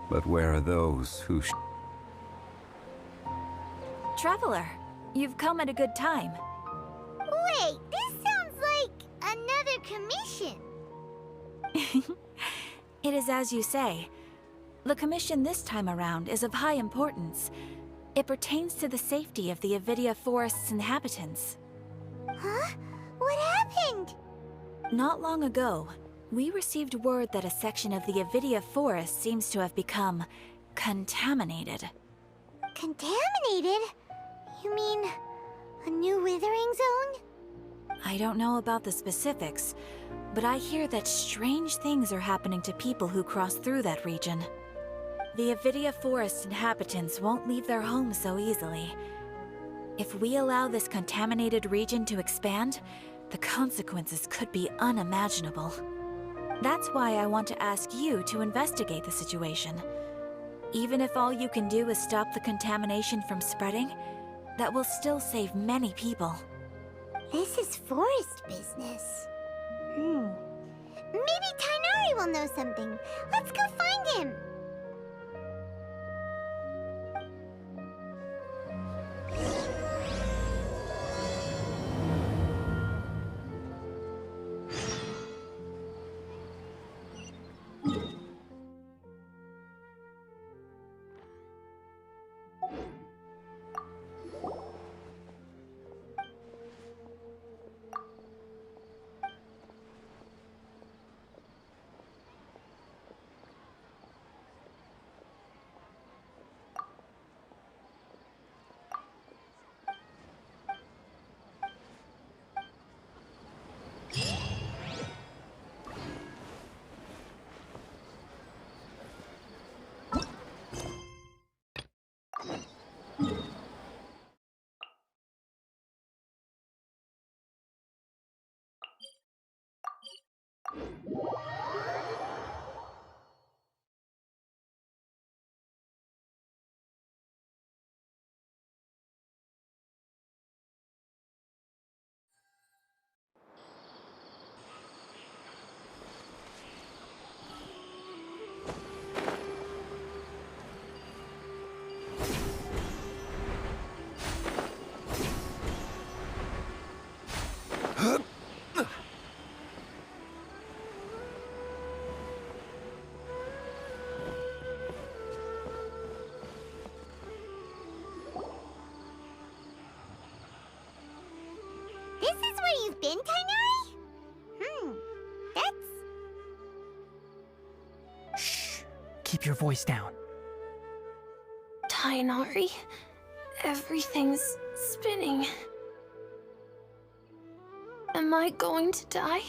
But where are those who Traveler, you've come at a good time. Wait, this sounds like another commission. It is as you say. The commission this time around is of high importance. It pertains to the safety of the Avidia Forest's inhabitants. Huh? What happened? Not long ago, we received word that a section of the Avidia Forest seems to have become contaminated. Contaminated? You mean a new withering zone? I don't know about the specifics, but I hear that strange things are happening to people who cross through that region. The Avidia Forest inhabitants won't leave their homes so easily. If we allow this contaminated region to expand, the consequences could be unimaginable. That's why I want to ask you to investigate the situation. Even if all you can do is stop the contamination from spreading, that will still save many people. This is forest business. Maybe Tighnari will know something. Let's go find him. This is where you've been, Tighnari? That's... Shh! Keep your voice down. Tighnari, everything's spinning. Am I going to die?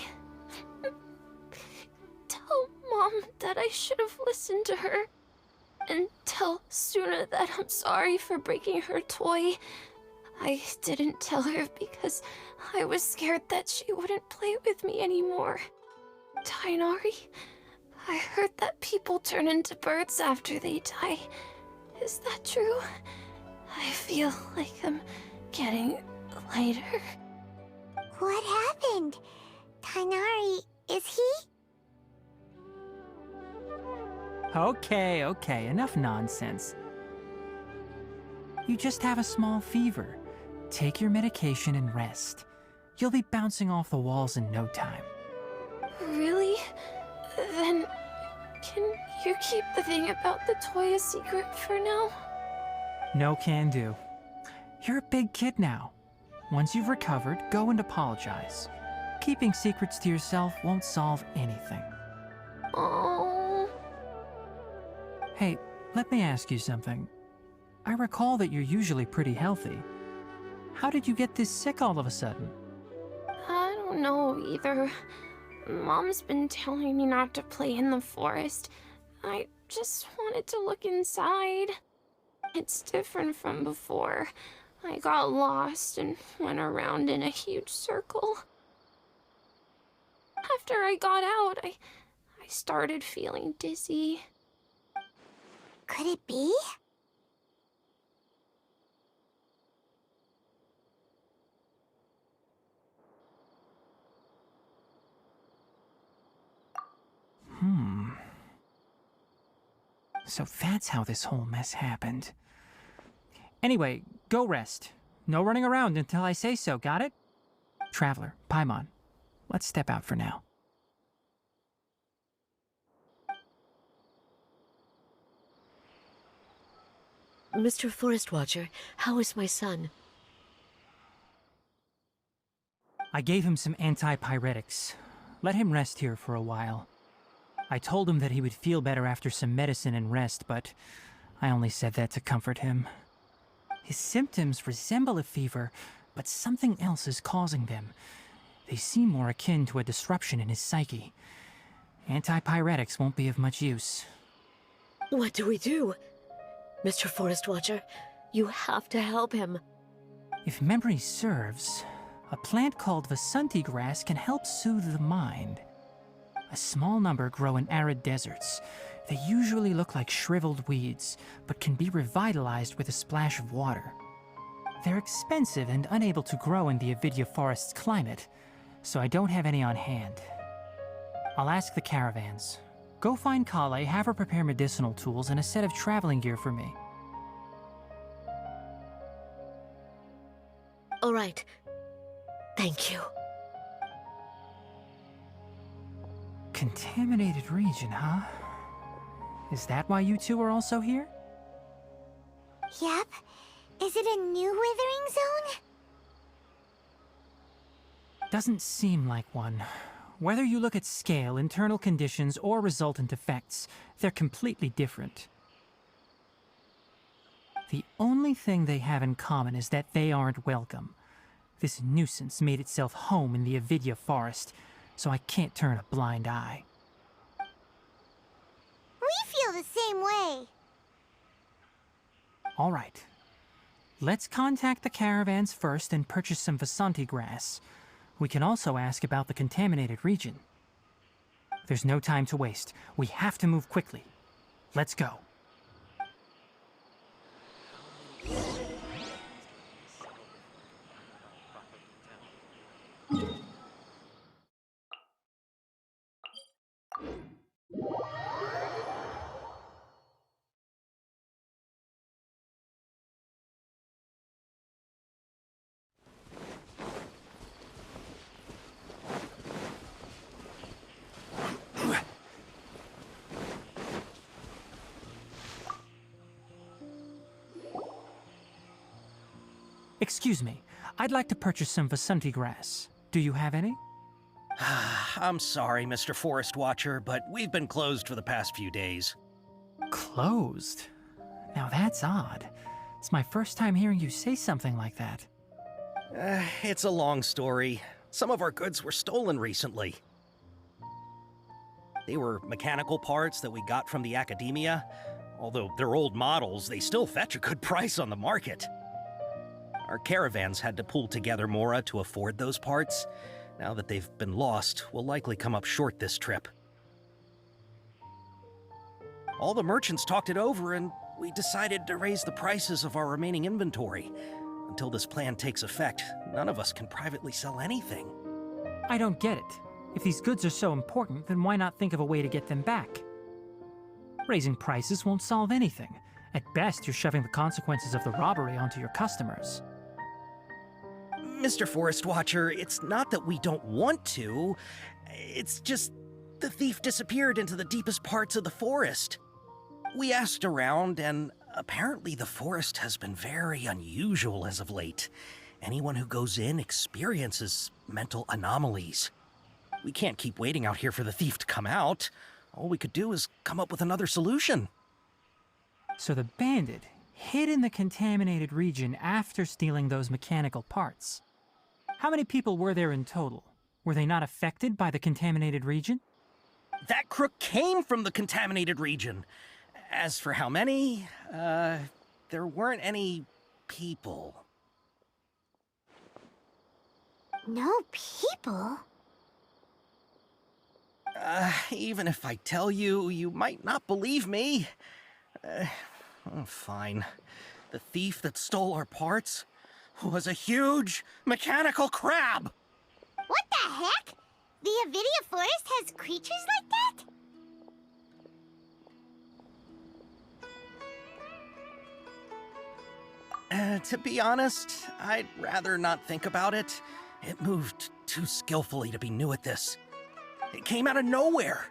Tell Mom that I should have listened to her. And tell Suna that I'm sorry for breaking her toy. I didn't tell her because I was scared that she wouldn't play with me anymore. Tighnari, I heard that people turn into birds after they die. Is that true? I feel like I'm getting lighter. What happened? Tighnari, is he? Okay, enough nonsense. You just have a small fever. Take your medication and rest. You'll be bouncing off the walls in no time. Really? Then, can you keep the thing about the toy a secret for now? No can do. You're a big kid now. Once you've recovered, go and apologize. Keeping secrets to yourself won't solve anything. Oh. Hey, let me ask you something. I recall that you're usually pretty healthy. How did you get this sick all of a sudden? I don't know either. Mom's been telling me not to play in the forest. I just wanted to look inside. It's different from before. I got lost and went around in a huge circle. After I got out, I started feeling dizzy. Could it be? So that's how this whole mess happened. Anyway, go rest. No running around until I say so, got it? Traveler, Paimon, let's step out for now. Mr. Forest Watcher, how is my son? I gave him some antipyretics. Let him rest here for a while. I told him that he would feel better after some medicine and rest, but I only said that to comfort him. His symptoms resemble a fever, but something else is causing them. They seem more akin to a disruption in his psyche. Antipyretics won't be of much use. What do we do? Mr. Forest Watcher, you have to help him. If memory serves, a plant called Vasanti grass can help soothe the mind. A small number grow in arid deserts. They usually look like shriveled weeds, but can be revitalized with a splash of water. They're expensive and unable to grow in the Avidya forest's climate, so I don't have any on hand. I'll ask the caravans. Go find Kale, have her prepare medicinal tools and a set of traveling gear for me. All right. Thank you. Contaminated region, huh? Is that why you two are also here? Yep. Is it a new withering zone? Doesn't seem like one. Whether you look at scale, internal conditions, or resultant effects, they're completely different. The only thing they have in common is that they aren't welcome. This nuisance made itself home in the Avidya forest, so I can't turn a blind eye. We feel the same way. All right. Let's contact the caravans first and purchase some Vasanti grass. We can also ask about the contaminated region. There's no time to waste. We have to move quickly. Let's go. Excuse me, I'd like to purchase some Vasanti grass. Do you have any? I'm sorry, Mr. Forest Watcher, but we've been closed for the past few days. Closed? Now that's odd. It's my first time hearing you say something like that. It's a long story. Some of our goods were stolen recently. They were mechanical parts that we got from the academia. Although they're old models, they still fetch a good price on the market. Our caravans had to pull together Mora to afford those parts. Now that they've been lost, we'll likely come up short this trip. All the merchants talked it over, and we decided to raise the prices of our remaining inventory. Until this plan takes effect, none of us can privately sell anything. I don't get it. If these goods are so important, then why not think of a way to get them back? Raising prices won't solve anything. At best, you're shoving the consequences of the robbery onto your customers. Mr. Forest Watcher, it's not that we don't want to. It's just the thief disappeared into the deepest parts of the forest. We asked around, and apparently the forest has been very unusual as of late. Anyone who goes in experiences mental anomalies. We can't keep waiting out here for the thief to come out. All we could do is come up with another solution. So the bandit hid in the contaminated region after stealing those mechanical parts. How many people were there in total? Were they not affected by the contaminated region? That crook came from the contaminated region. As for how many, there weren't any people. No people? Even if I tell you, you might not believe me. Fine. The thief that stole our parts was a huge mechanical crab! What the heck? The Avidya forest has creatures like that? To be honest, I'd rather not think about it. It moved too skillfully to be new at this. It came out of nowhere.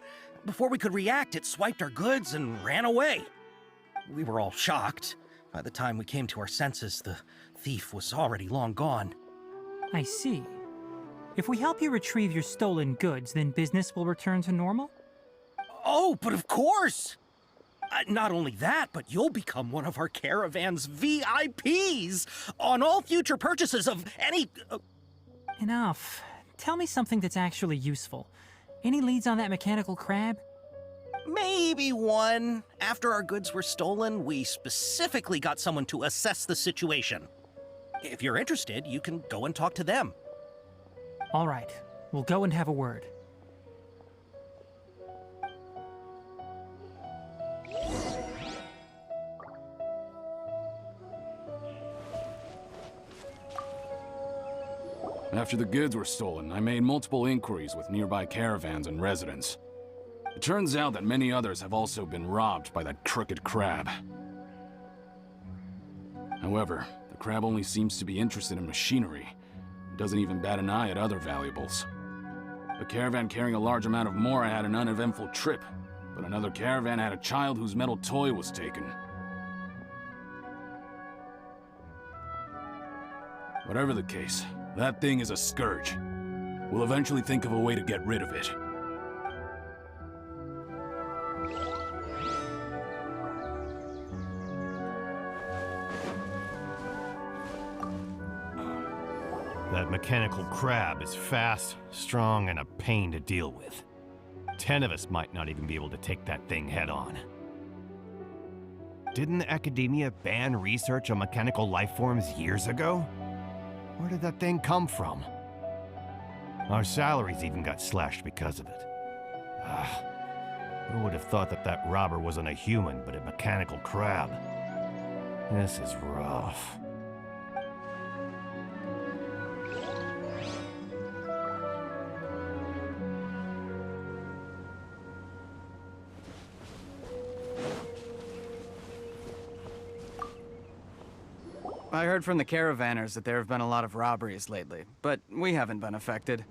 Before we could react, it swiped our goods and ran away. We were all shocked. By the time we came to our senses, the thief was already long gone. I see. If we help you retrieve your stolen goods, then business will return to normal? Oh, but of course! Not only that, but you'll become one of our caravan's VIPs on all future purchases of any... Enough. Tell me something that's actually useful. Any leads on that mechanical crab? Maybe one. After our goods were stolen, we specifically got someone to assess the situation. If you're interested, you can go and talk to them. All right. We'll go and have a word. After the goods were stolen, I made multiple inquiries with nearby caravans and residents. It turns out that many others have also been robbed by that crooked crab. However, the crab only seems to be interested in machinery. It doesn't even bat an eye at other valuables. A caravan carrying a large amount of Mora had an uneventful trip, but another caravan had a child whose metal toy was taken. Whatever the case, that thing is a scourge. We'll eventually think of a way to get rid of it. That mechanical crab is fast, strong, and a pain to deal with. 10 of us might not even be able to take that thing head on. Didn't academia ban research on mechanical life forms years ago? Where did that thing come from? Our salaries even got slashed because of it. Who would have thought that that robber wasn't a human, but a mechanical crab? This is rough. I heard from the caravanners that there have been a lot of robberies lately, but we haven't been affected.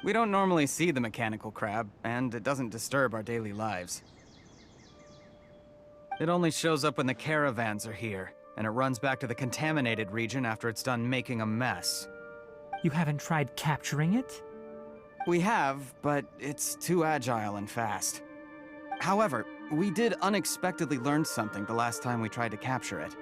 We don't normally see the mechanical crab, and it doesn't disturb our daily lives. It only shows up when the caravans are here, and it runs back to the contaminated region after it's done making a mess. You haven't tried capturing it? We have, but it's too agile and fast. However, we did unexpectedly learn something the last time we tried to capture it.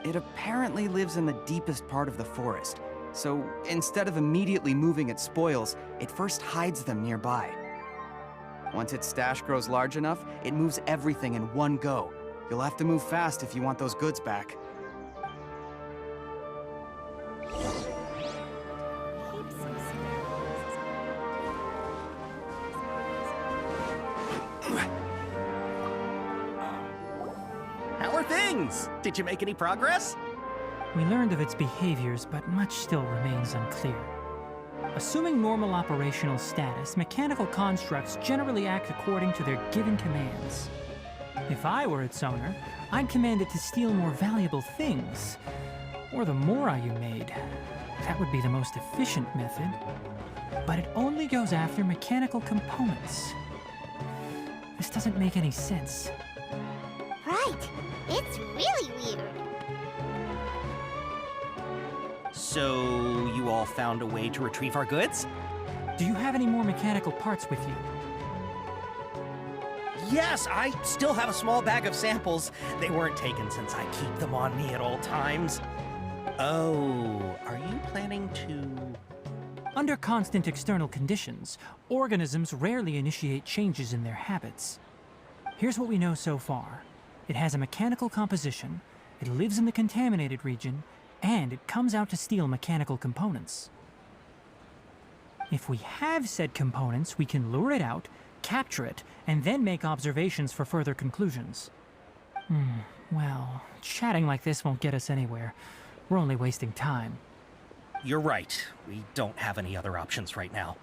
It apparently lives in the deepest part of the forest, so instead of immediately moving its spoils, it first hides them nearby. Once its stash grows large enough, it moves everything in one go. You'll have to move fast if you want those goods back. How are things? Did you make any progress? We learned of its behaviors, but much still remains unclear. Assuming normal operational status, mechanical constructs generally act according to their given commands. If I were its owner, I'd command it to steal more valuable things. Or the Mora you made. That would be the most efficient method. But it only goes after mechanical components. This doesn't make any sense. Right. It's really weird. So, you all found a way to retrieve our goods? Do you have any more mechanical parts with you? Yes, I still have a small bag of samples. They weren't taken since I keep them on me at all times. Oh, are you planning to... Under constant external conditions, organisms rarely initiate changes in their habits. Here's what we know so far. It has a mechanical composition, it lives in the contaminated region, and it comes out to steal mechanical components. If we have said components, we can lure it out, capture it, and then make observations for further conclusions. Well, chatting like this won't get us anywhere. We're only wasting time. You're right. We don't have any other options right now.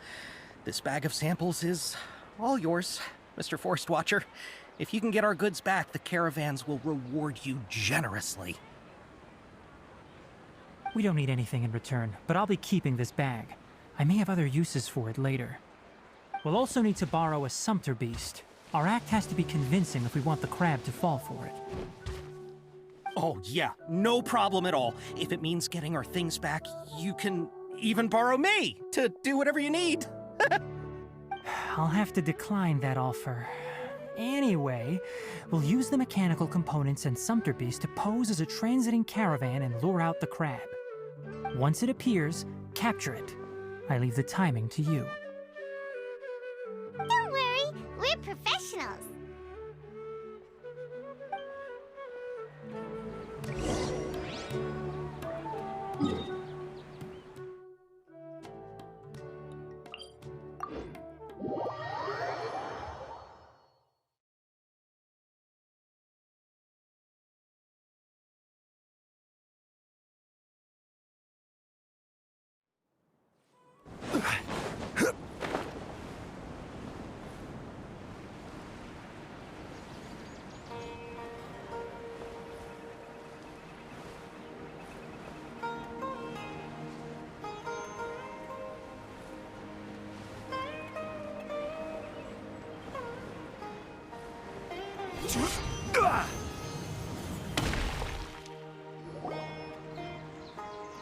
This bag of samples is all yours, Mr. Forest Watcher. If you can get our goods back, the caravans will reward you generously. We don't need anything in return, but I'll be keeping this bag. I may have other uses for it later. We'll also need to borrow a sumpter beast. Our act has to be convincing if we want the crab to fall for it. Oh, yeah, no problem at all. If it means getting our things back, you can even borrow me to do whatever you need. I'll have to decline that offer. Anyway, we'll use the mechanical components and sumpter beast to pose as a transiting caravan and lure out the crab. Once it appears, capture it. I leave the timing to you. Don't worry, we're professionals.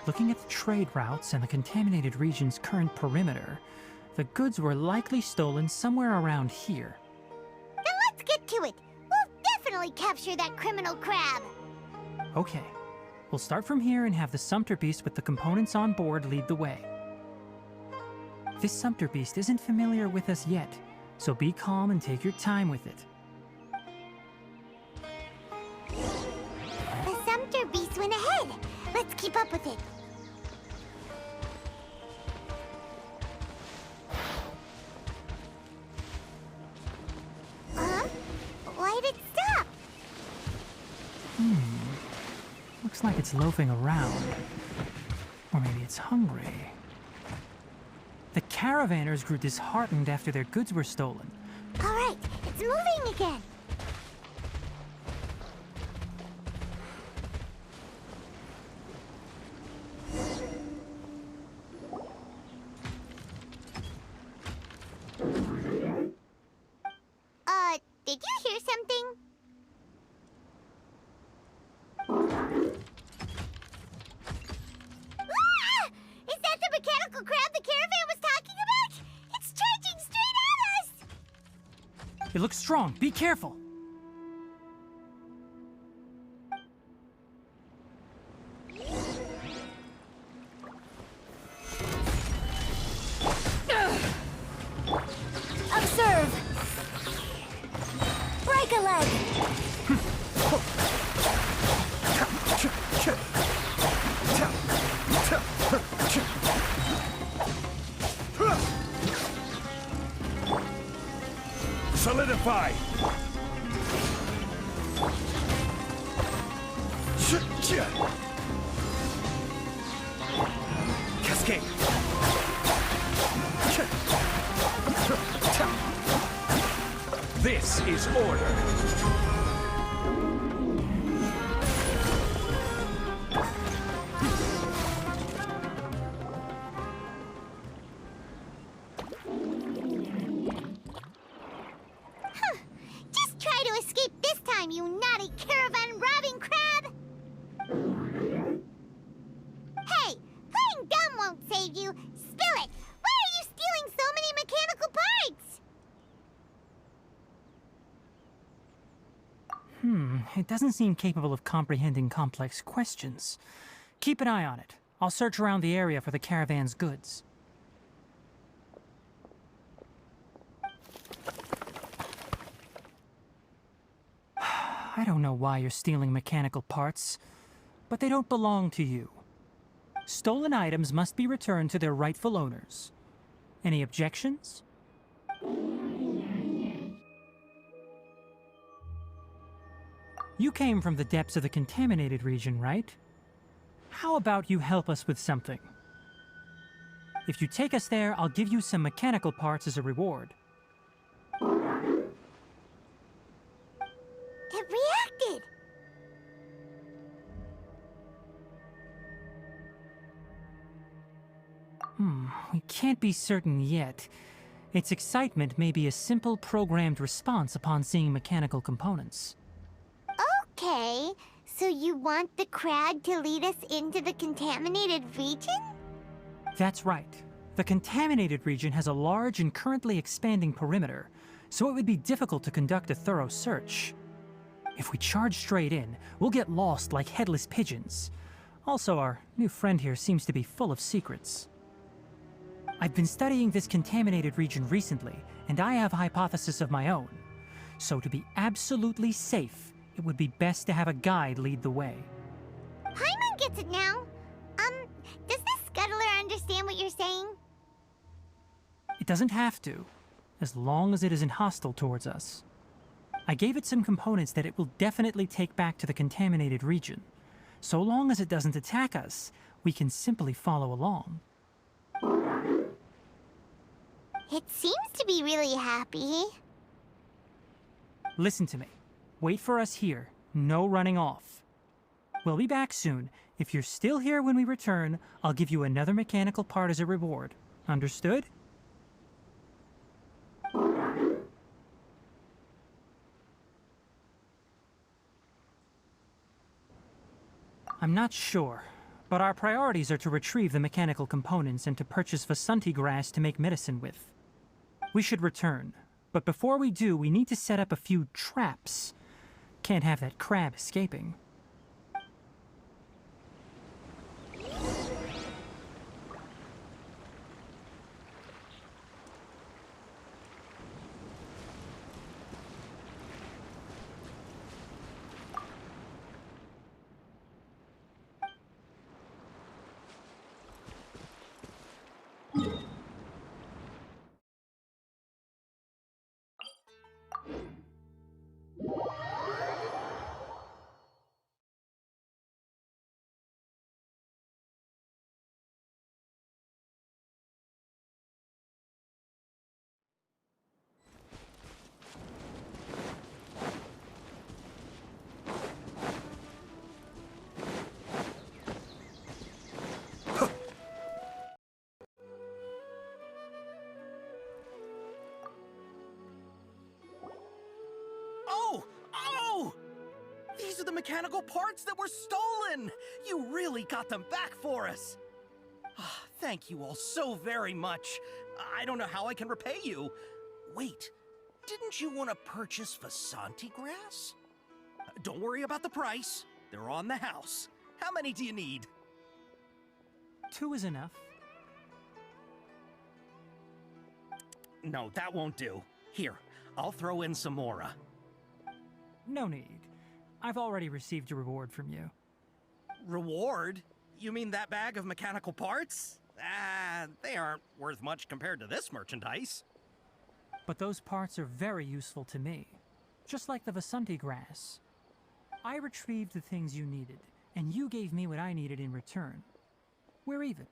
Looking at the trade routes and the contaminated region's current perimeter, the goods were likely stolen somewhere around here. Then let's get to it. We'll definitely capture that criminal crab. Okay, we'll start from here and have the sumpter beast with the components on board lead the way. This sumpter beast isn't familiar with us yet, so be calm and take your time with it. The sumpter beast went ahead. Let's keep up with it. Huh? Why'd it stop? Looks like it's loafing around. Or maybe it's hungry. The caravanners grew disheartened after their goods were stolen. All right, it's moving again. Did you hear something? Ah! Is that the mechanical crab the caravan was talking about? It's charging straight at us! It looks strong. Be careful. Observe! Break a leg! Solidify! Cascade. This is order. Just try to escape this time, you naughty caravan robbing crab! Hey, playing dumb won't save you. Spill it! Why are you stealing so many mechanical parts? It doesn't seem capable of comprehending complex questions. Keep an eye on it. I'll search around the area for the caravan's goods. I don't know why you're stealing mechanical parts, but they don't belong to you. Stolen items must be returned to their rightful owners. Any objections? You came from the depths of the contaminated region, right? How about you help us with something? If you take us there, I'll give you some mechanical parts as a reward. It reacted! We can't be certain yet. Its excitement may be a simple programmed response upon seeing mechanical components. Okay, so you want the crag to lead us into the contaminated region? That's right. The contaminated region has a large and currently expanding perimeter, so it would be difficult to conduct a thorough search. If we charge straight in, we'll get lost like headless pigeons. Also, our new friend here seems to be full of secrets. I've been studying this contaminated region recently, and I have a hypothesis of my own. So to be absolutely safe, it would be best to have a guide lead the way. Paimon gets it now. Does this scuttler understand what you're saying? It doesn't have to, as long as it isn't hostile towards us. I gave it some components that it will definitely take back to the contaminated region. So long as it doesn't attack us, we can simply follow along. It seems to be really happy. Listen to me. Wait for us here. No running off. We'll be back soon. If you're still here when we return, I'll give you another mechanical part as a reward. Understood? I'm not sure, but our priorities are to retrieve the mechanical components and to purchase Vasanti grass to make medicine with. We should return, but before we do, we need to set up a few traps. Can't have that crab escaping. Oh! These are the mechanical parts that were stolen! You really got them back for us! Thank you all so very much. I don't know how I can repay you. Wait, didn't you want to purchase Vasanti grass? Don't worry about the price. They're on the house. How many do you need? 2 is enough. No, that won't do. Here, I'll throw in some more. No need. I've already received a reward from you. Reward? You mean that bag of mechanical parts? They aren't worth much compared to this merchandise. But those parts are very useful to me. Just like the Vasanti grass. I retrieved the things you needed, and you gave me what I needed in return. We're even.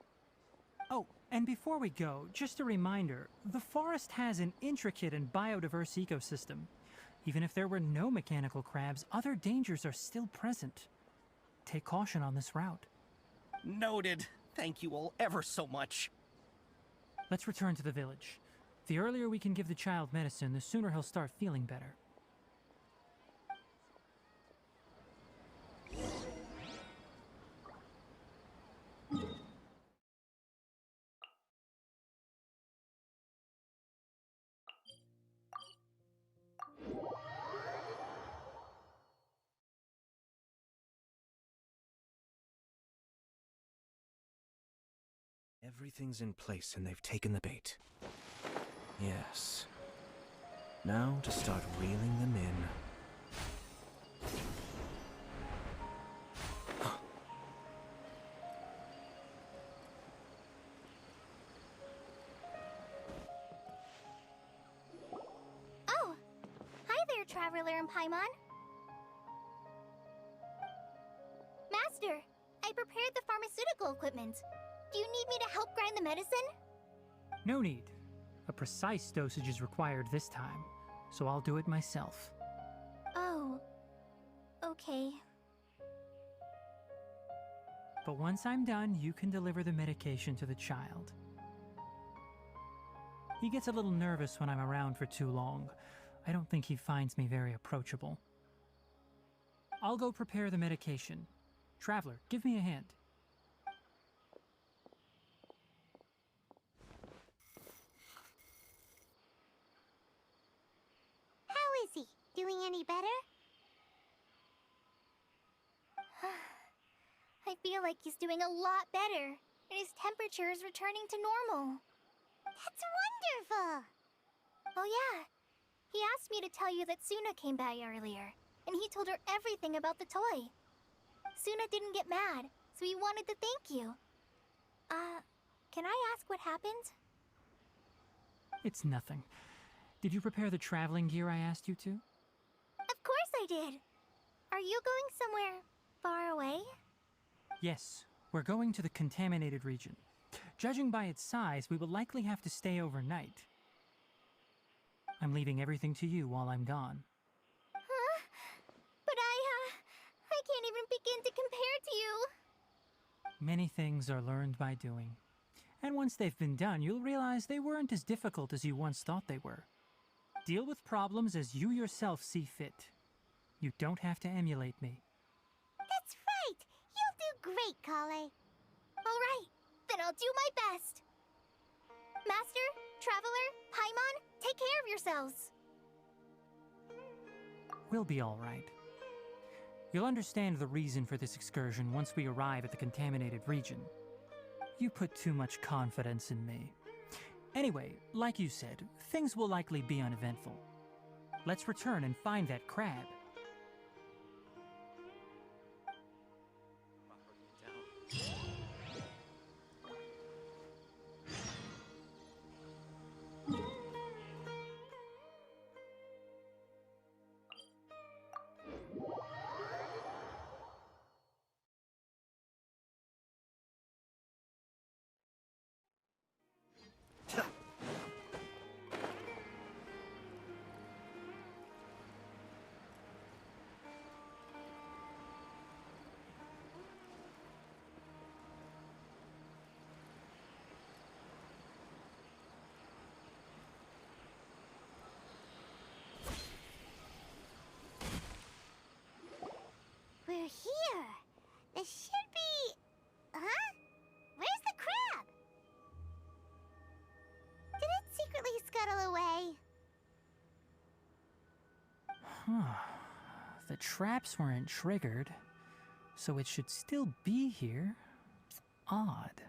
Oh, and before we go, just a reminder, the forest has an intricate and biodiverse ecosystem. Even if there were no mechanical crabs, other dangers are still present. Take caution on this route. Noted. Thank you all ever so much. Let's return to the village. The earlier we can give the child medicine, the sooner he'll start feeling better. Everything's in place and they've taken the bait. Yes. Now to start reeling them in. Oh! Hi there, Traveler and Paimon. Master, I prepared the pharmaceutical equipment. Do you need me to help grind the medicine? No need. A precise dosage is required this time, so I'll do it myself. Oh. Okay. But once I'm done, you can deliver the medication to the child. He gets a little nervous when I'm around for too long. I don't think he finds me very approachable. I'll go prepare the medication. Traveler, give me a hand. How is he? Doing any better? I feel like he's doing a lot better, and his temperature is returning to normal. That's wonderful! Oh yeah, he asked me to tell you that Suna came by earlier, and he told her everything about the toy. Suna didn't get mad, so he wanted to thank you. Can I ask what happened? It's nothing. Did you prepare the traveling gear I asked you to? Of course I did! Are you going somewhere far away? Yes, we're going to the contaminated region. Judging by its size, we will likely have to stay overnight. I'm leaving everything to you while I'm gone. Huh? But I can't even begin to compare to you. Many things are learned by doing. And once they've been done, you'll realize they weren't as difficult as you once thought they were. Deal with problems as you yourself see fit. You don't have to emulate me. That's right! You'll do great, Kale. Alright, then I'll do my best. Master, Traveler, Paimon, take care of yourselves. We'll be all right. You'll understand the reason for this excursion once we arrive at the contaminated region. You put too much confidence in me. Anyway, like you said, things will likely be uneventful. Let's return and find that crab. We're here. This should be... Huh? Where's the crab? Did it secretly scuttle away? The traps weren't triggered, so it should still be here. Odd.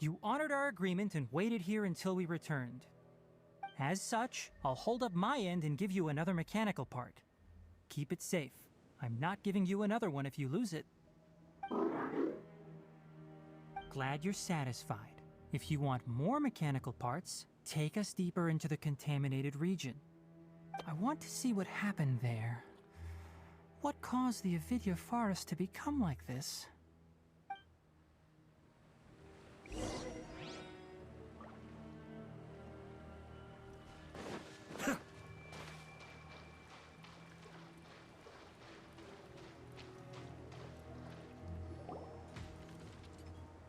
You honored our agreement and waited here until we returned. As such, I'll hold up my end and give you another mechanical part. Keep it safe. I'm not giving you another one if you lose it. Glad you're satisfied. If you want more mechanical parts, take us deeper into the contaminated region. I want to see what happened there. What caused the Avidya forest to become like this?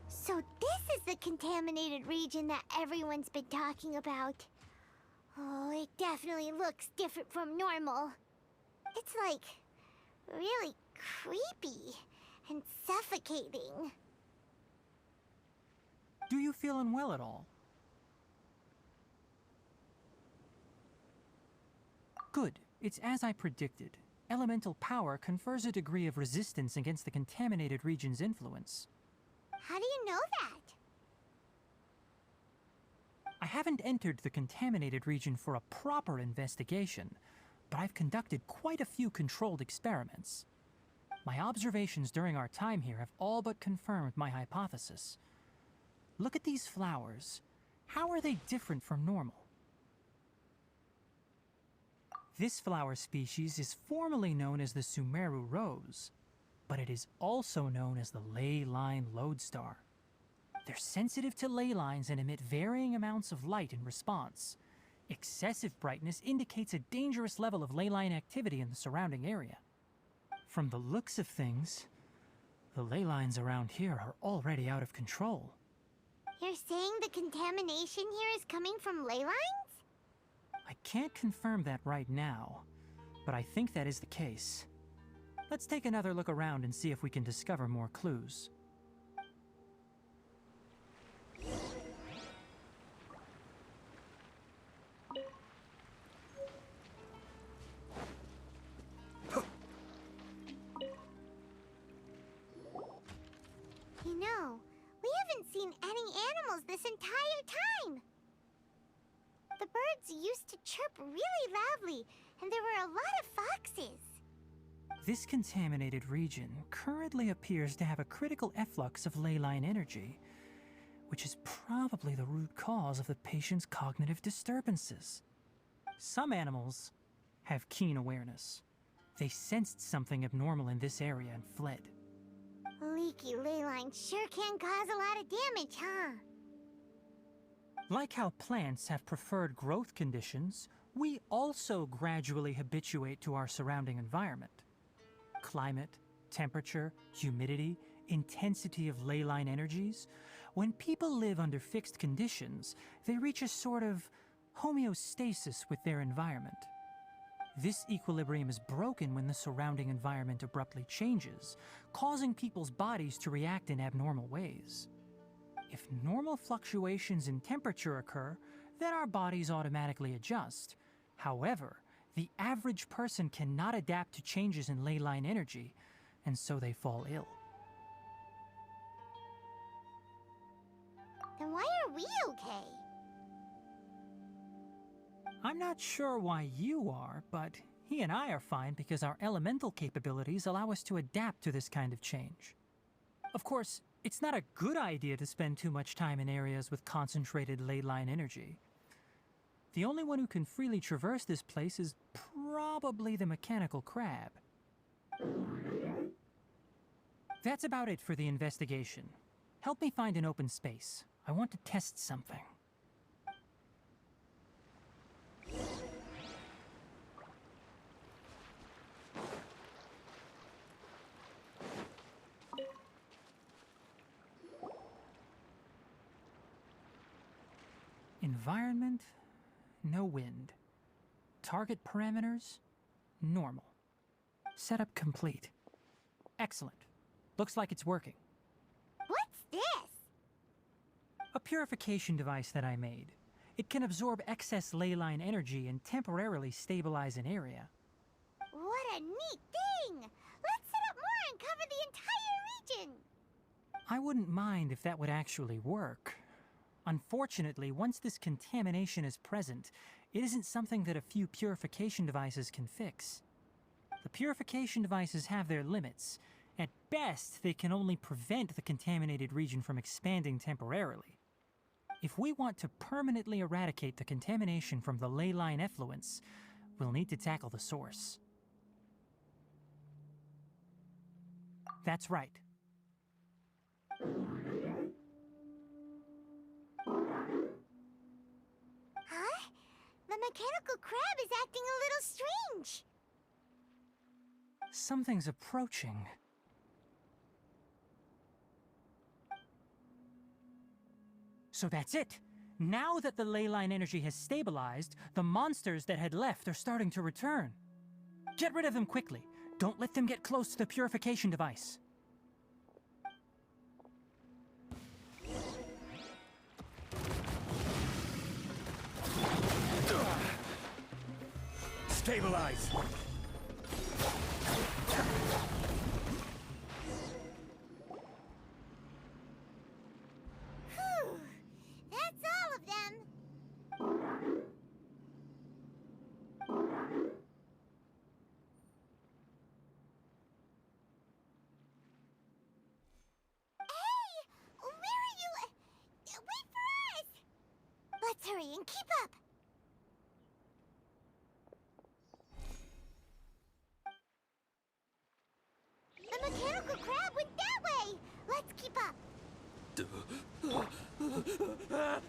So this is the contaminated region that everyone's been talking about. Oh, it definitely looks different from normal. It's like really creepy and suffocating. Do you feel unwell at all? Good. It's as I predicted. Elemental power confers a degree of resistance against the contaminated region's influence. How do you know that? I haven't entered the contaminated region for a proper investigation, but I've conducted quite a few controlled experiments. My observations during our time here have all but confirmed my hypothesis. Look at these flowers. How are they different from normal? This flower species is formally known as the Sumeru rose, but it is also known as the ley line lodestar. They're sensitive to ley lines and emit varying amounts of light in response. Excessive brightness indicates a dangerous level of ley line activity in the surrounding area. From the looks of things, the ley lines around here are already out of control. You're saying the contamination here is coming from ley lines? I can't confirm that right now, but I think that is the case. Let's take another look around and see if we can discover more clues. You know, we haven't seen any animals this entire time. The birds used to chirp really loudly, and there were a lot of foxes. This contaminated region currently appears to have a critical efflux of ley line energy, which is probably the root cause of the patient's cognitive disturbances. Some animals have keen awareness. They sensed something abnormal in this area and fled. Leaky ley lines sure can cause a lot of damage, huh? Like how plants have preferred growth conditions, we also gradually habituate to our surrounding environment. Climate, temperature, humidity, intensity of ley line energies. When people live under fixed conditions, they reach a sort of homeostasis with their environment. This equilibrium is broken when the surrounding environment abruptly changes, causing people's bodies to react in abnormal ways. If normal fluctuations in temperature occur, then our bodies automatically adjust. However, the average person cannot adapt to changes in ley line energy, and so they fall ill. Then why are we okay? I'm not sure why you are, but he and I are fine because our elemental capabilities allow us to adapt to this kind of change. Of course, it's not a good idea to spend too much time in areas with concentrated ley line energy. The only one who can freely traverse this place is probably the mechanical crab. That's about it for the investigation. Help me find an open space. I want to test something. Environment, no wind. Target parameters, normal. Setup complete. Excellent. Looks like it's working. What's this? A purification device that I made. It can absorb excess ley line energy and temporarily stabilize an area. What a neat thing! Let's set up more and cover the entire region! I wouldn't mind if that would actually work. Unfortunately, once this contamination is present, it isn't something that a few purification devices can fix. The purification devices have their limits. At best, they can only prevent the contaminated region from expanding temporarily. If we want to permanently eradicate the contamination from the ley line effluents, we'll need to tackle the source. That's right. Huh? The mechanical crab is acting a little strange. Something's approaching. So that's it. Now that the ley line energy has stabilized, the monsters that had left are starting to return. Get rid of them quickly. Don't let them get close to the purification device. Stabilize! Whew. That's all of them. Hey! Where are you? Wait for us! Let's hurry and keep up. The mechanical crab went that way! Let's keep up!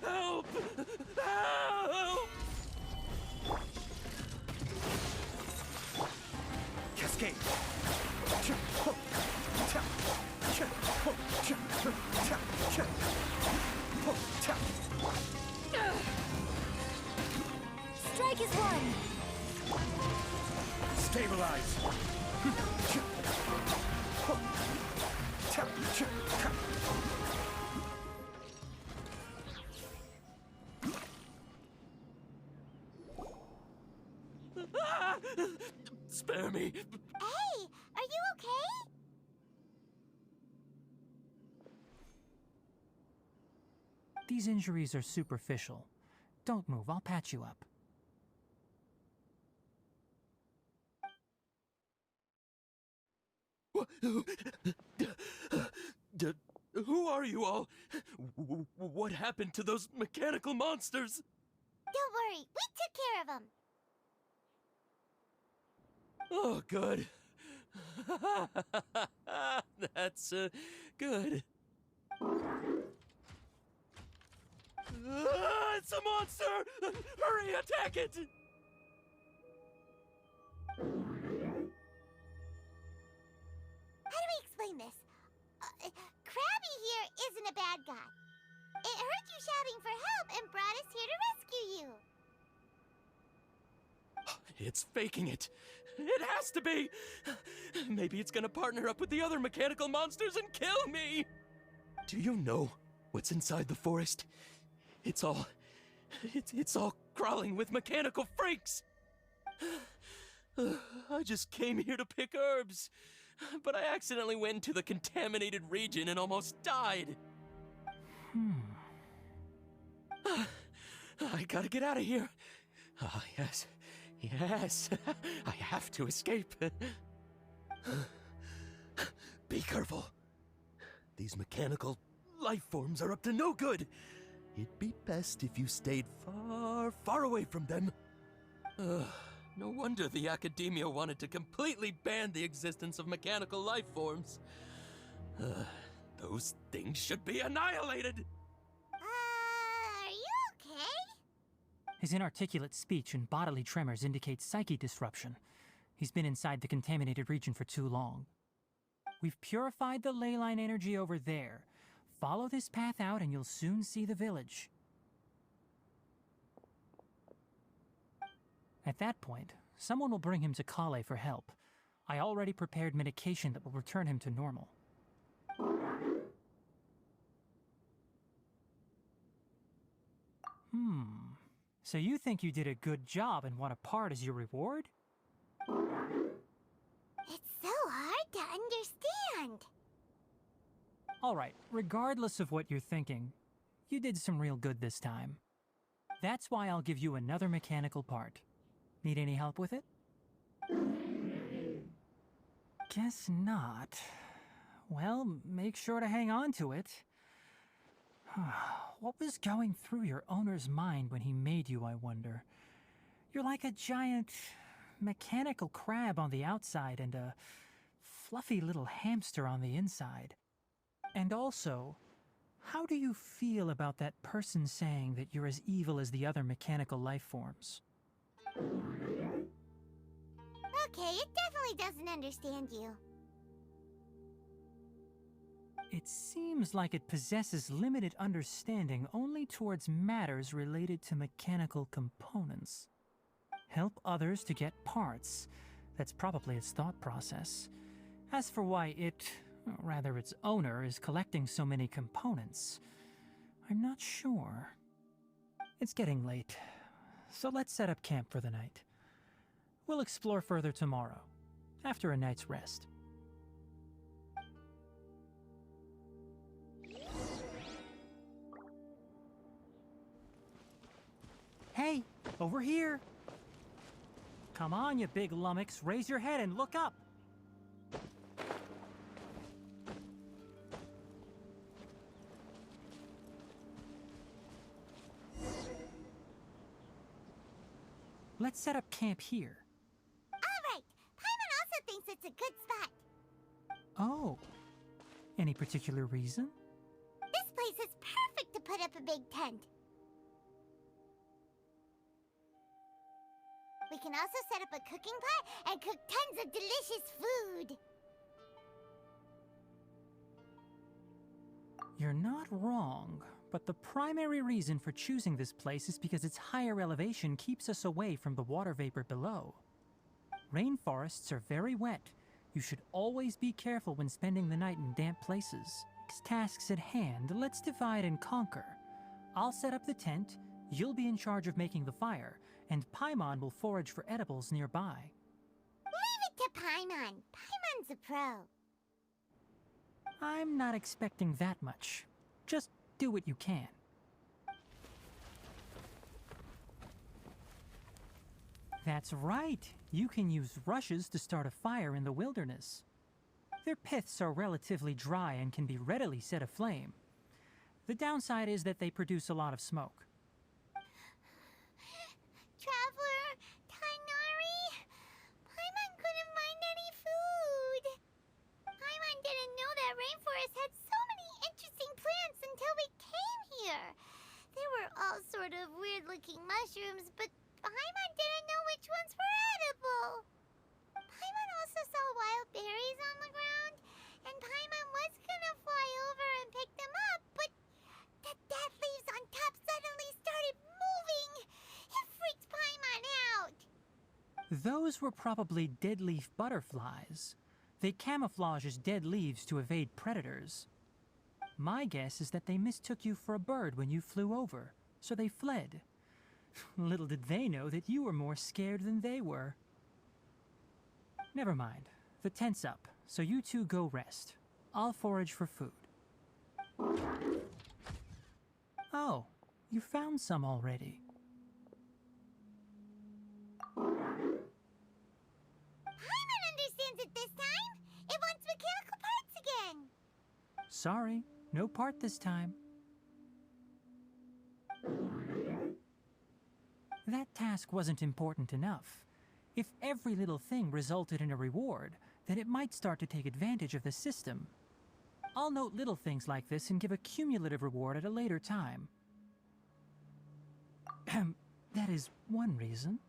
Help! Help! Cascade! Strike is one! Stabilize! Spare me! Hey, are you okay? These injuries are superficial. Don't move, I'll patch you up. Who are you all? What happened to those mechanical monsters? Don't worry, we took care of them. Oh, good. That's, good. It's a monster! Hurry, attack it! How do we explain this? Krabby here isn't a bad guy. It heard you shouting for help and brought us here to rescue you. It's faking it. It has to be! Maybe it's gonna partner up with the other mechanical monsters and kill me! Do you know what's inside the forest? It's all crawling with mechanical freaks! I just came here to pick herbs, but I accidentally went into the contaminated region and almost died. I gotta get out of here. Ah, yes. Yes, I have to escape. Be careful. These mechanical life forms are up to no good. It'd be best if you stayed far, far away from them. No wonder the academia wanted to completely ban the existence of mechanical life forms. Those things should be annihilated. Are you okay? His inarticulate speech and bodily tremors indicate psyche disruption. He's been inside the contaminated region for too long. We've purified the ley line energy over there. Follow this path out and you'll soon see the village. At that point, someone will bring him to Kale for help. I already prepared medication that will return him to normal. So you think you did a good job and want a part as your reward? It's so hard to understand. Alright, regardless of what you're thinking, you did some real good this time. That's why I'll give you another mechanical part. Need any help with it? Guess not. Well, make sure to hang on to it. What was going through your owner's mind when he made you, I wonder? You're like a giant mechanical crab on the outside and a fluffy little hamster on the inside. And also, how do you feel about that person saying that you're as evil as the other mechanical life forms? Okay, it definitely doesn't understand you. It seems like it possesses limited understanding only towards matters related to mechanical components. Help others to get parts. That's probably its thought process. As for why it, or rather its owner, is collecting so many components, I'm not sure. It's getting late, so let's set up camp for the night. We'll explore further tomorrow, after a night's rest. Hey, over here! Come on, you big lummox, raise your head and look up! Let's set up camp here. Alright, Paimon also thinks it's a good spot. Oh. Any particular reason? This place is perfect to put up a big tent. We can also set up a cooking pot and cook tons of delicious food. You're not wrong, but the primary reason for choosing this place is because its higher elevation keeps us away from the water vapor below. Rainforests are very wet. You should always be careful when spending the night in damp places. Tasks at hand, let's divide and conquer. I'll set up the tent, you'll be in charge of making the fire, and Paimon will forage for edibles nearby. Leave it to Paimon. Paimon's a pro. I'm not expecting that much. Just do what you can. That's right. You can use rushes to start a fire in the wilderness. Their piths are relatively dry and can be readily set aflame. The downside is that they produce a lot of smoke. Traveler, Tighnari, Paimon couldn't find any food. Paimon didn't know that rainforest had so many interesting plants until we came here. They were all sort of weird-looking mushrooms, but Paimon didn't know which ones were edible. Paimon also saw wild berries on the ground, and Paimon was gonna fly over and pick them up, but the dead leaves on top suddenly started moving. It freaked Paimon out. Those were probably dead leaf butterflies. They camouflage as dead leaves to evade predators. My guess is that they mistook you for a bird when you flew over, so they fled. Little did they know that you were more scared than they were. Never mind. The tent's up, so you two go rest. I'll forage for food. Oh, you found some already. Paimon understands it this time. It wants mechanical parts again. Sorry, no part this time. That task wasn't important enough. If every little thing resulted in a reward, then it might start to take advantage of the system. I'll note little things like this and give a cumulative reward at a later time. That is one reason.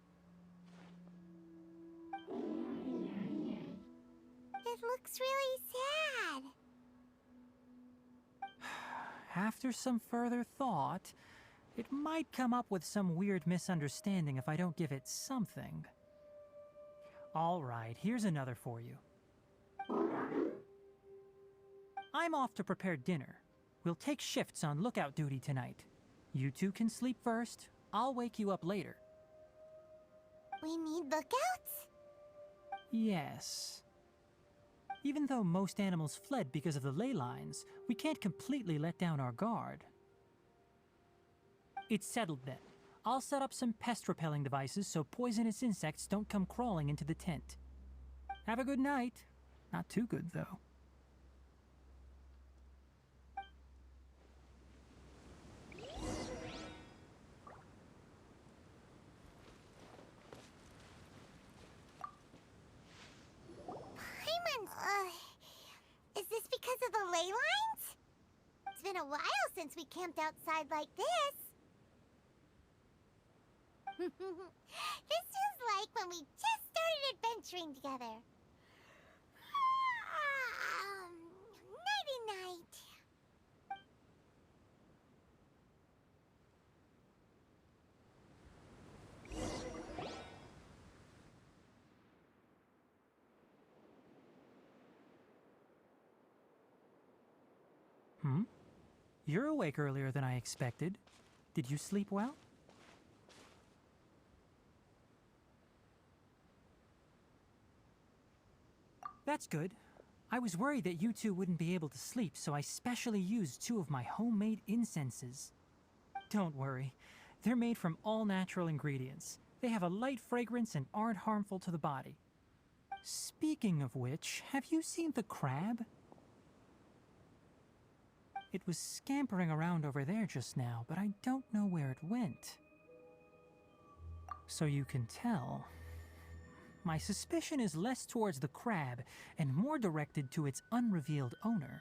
It looks really sad. After some further thought, it might come up with some weird misunderstanding if I don't give it something. All right, here's another for you. I'm off to prepare dinner. We'll take shifts on lookout duty tonight. You two can sleep first. I'll wake you up later. We need lookouts? Yes. Even though most animals fled because of the ley lines, we can't completely let down our guard. It's settled then. I'll set up some pest-repelling devices so poisonous insects don't come crawling into the tent. Have a good night. Not too good, though. Paimon, is this because of the ley lines? It's been a while since we camped outside like this. This feels like when we just started adventuring together. Nighty-night. You're awake earlier than I expected. Did you sleep well? That's good. I was worried that you two wouldn't be able to sleep, so I specially used 2 of my homemade incenses. Don't worry. They're made from all natural ingredients. They have a light fragrance and aren't harmful to the body. Speaking of which, have you seen the crab? It was scampering around over there just now, but I don't know where it went. So you can tell. My suspicion is less towards the crab and more directed to its unrevealed owner.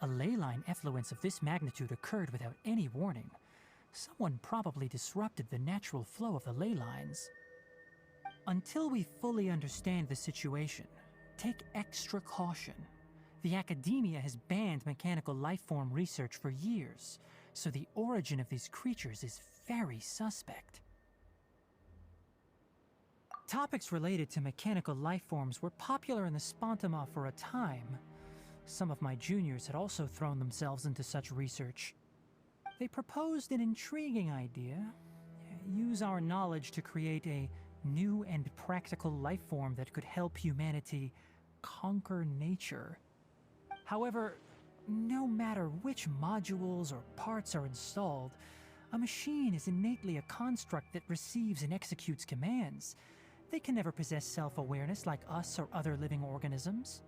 A ley line effluence of this magnitude occurred without any warning. Someone probably disrupted the natural flow of the ley lines. Until we fully understand the situation, take extra caution. The academia has banned mechanical lifeform research for years, so the origin of these creatures is very suspect. Topics related to mechanical lifeforms were popular in the Spontama for a time. Some of my juniors had also thrown themselves into such research. They proposed an intriguing idea. Use our knowledge to create a new and practical lifeform that could help humanity conquer nature. However, no matter which modules or parts are installed, a machine is innately a construct that receives and executes commands. They can never possess self-awareness like us or other living organisms.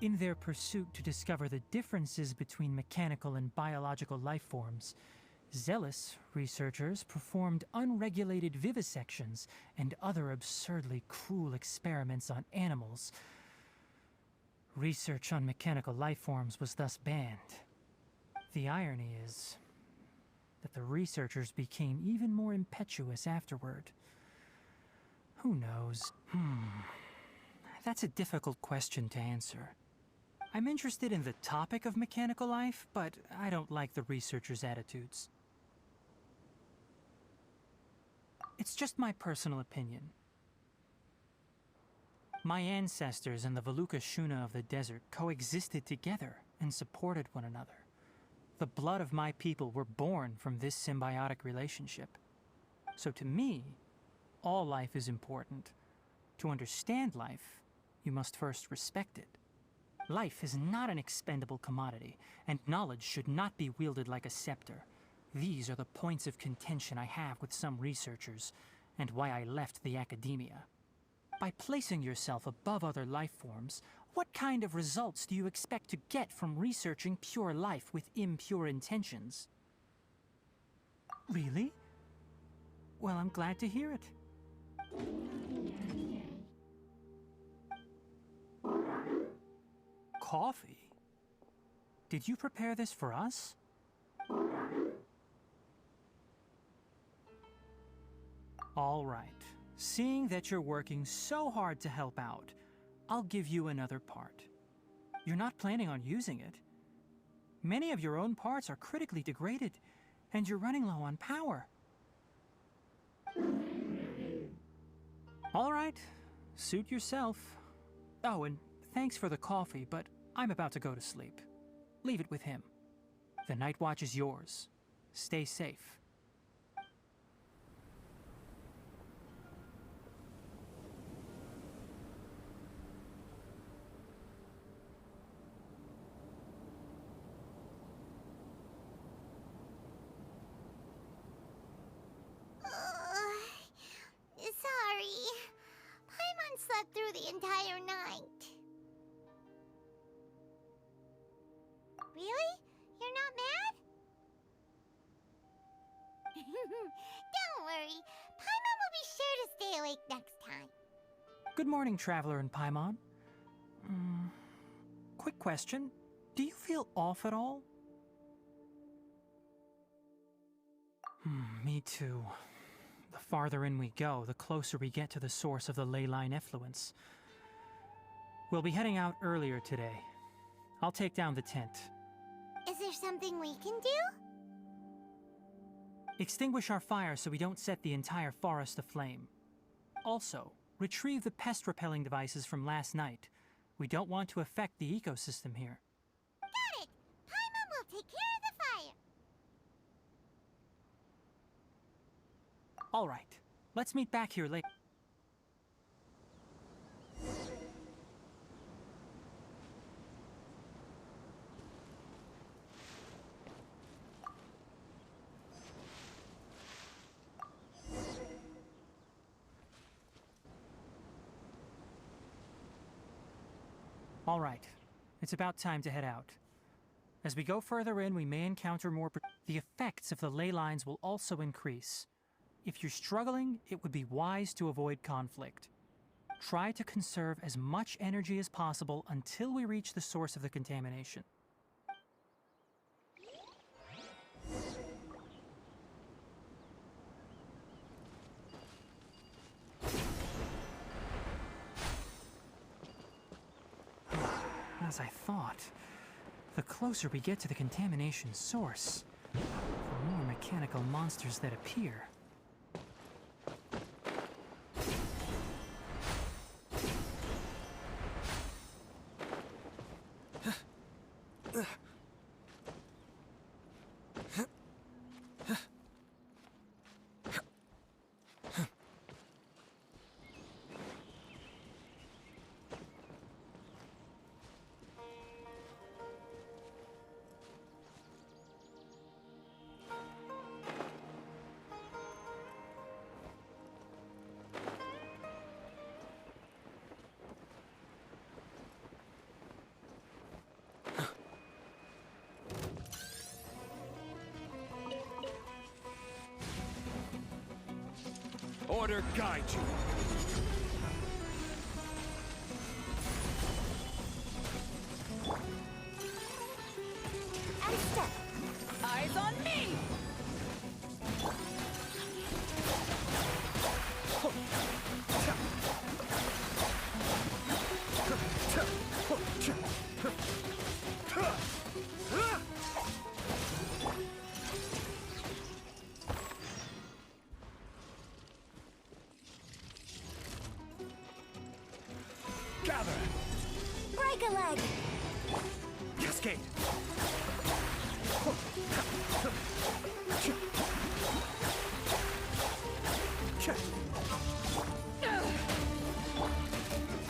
In their pursuit to discover the differences between mechanical and biological lifeforms, zealous researchers performed unregulated vivisections and other absurdly cruel experiments on animals. Research on mechanical lifeforms was thus banned. The irony is that the researchers became even more impetuous afterward. Who knows? That's a difficult question to answer. I'm interested in the topic of mechanical life, but I don't like the researchers' attitudes. It's just my personal opinion. My ancestors and the Vulpes Shuna of the desert coexisted together and supported one another. The blood of my people were born from this symbiotic relationship. So to me, all life is important. To understand life, you must first respect it. Life is not an expendable commodity, and knowledge should not be wielded like a scepter. These are the points of contention I have with some researchers, and why I left the academia. By placing yourself above other life forms, what kind of results do you expect to get from researching pure life with impure intentions? Really? Well, I'm glad to hear it. Coffee? Did you prepare this for us? All right. Seeing that you're working so hard to help out, I'll give you another part. You're not planning on using it. Many of your own parts are critically degraded, and you're running low on power. All right. Suit yourself. Oh, and thanks for the coffee, but I'm about to go to sleep. Leave it with him. The night watch is yours. Stay safe. Sorry. Paimon slept through the entire night. Really? You're not mad? Don't worry. Paimon will be sure to stay awake next time. Good morning, Traveler and Paimon. Quick question. Do you feel off at all? Me too. The farther in we go, the closer we get to the source of the ley line effluence. We'll be heading out earlier today. I'll take down the tent. Is there something we can do? Extinguish our fire so we don't set the entire forest aflame. Also, retrieve the pest-repelling devices from last night. We don't want to affect the ecosystem here. Got it! Paimon will take care of the fire. All right. Let's meet back here later. All right. It's about time to head out. As we go further in, we may encounter more... The effects of the ley lines will also increase. If you're struggling, it would be wise to avoid conflict. Try to conserve as much energy as possible until we reach the source of the contamination. As I thought, the closer we get to the contamination source, the more mechanical monsters that appear. Order guide you. Out of step. Eyes on me! Gather! Break a leg. Cascade!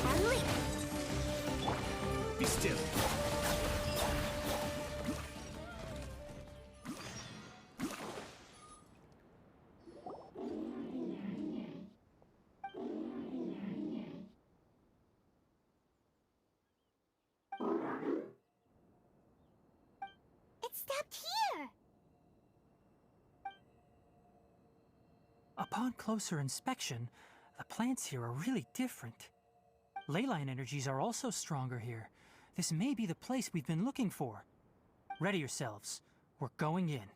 And leap. Be still. It stopped here. Upon closer inspection, the plants here are really different. Leyline energies are also stronger here. This may be the place we've been looking for. Ready yourselves. We're going in.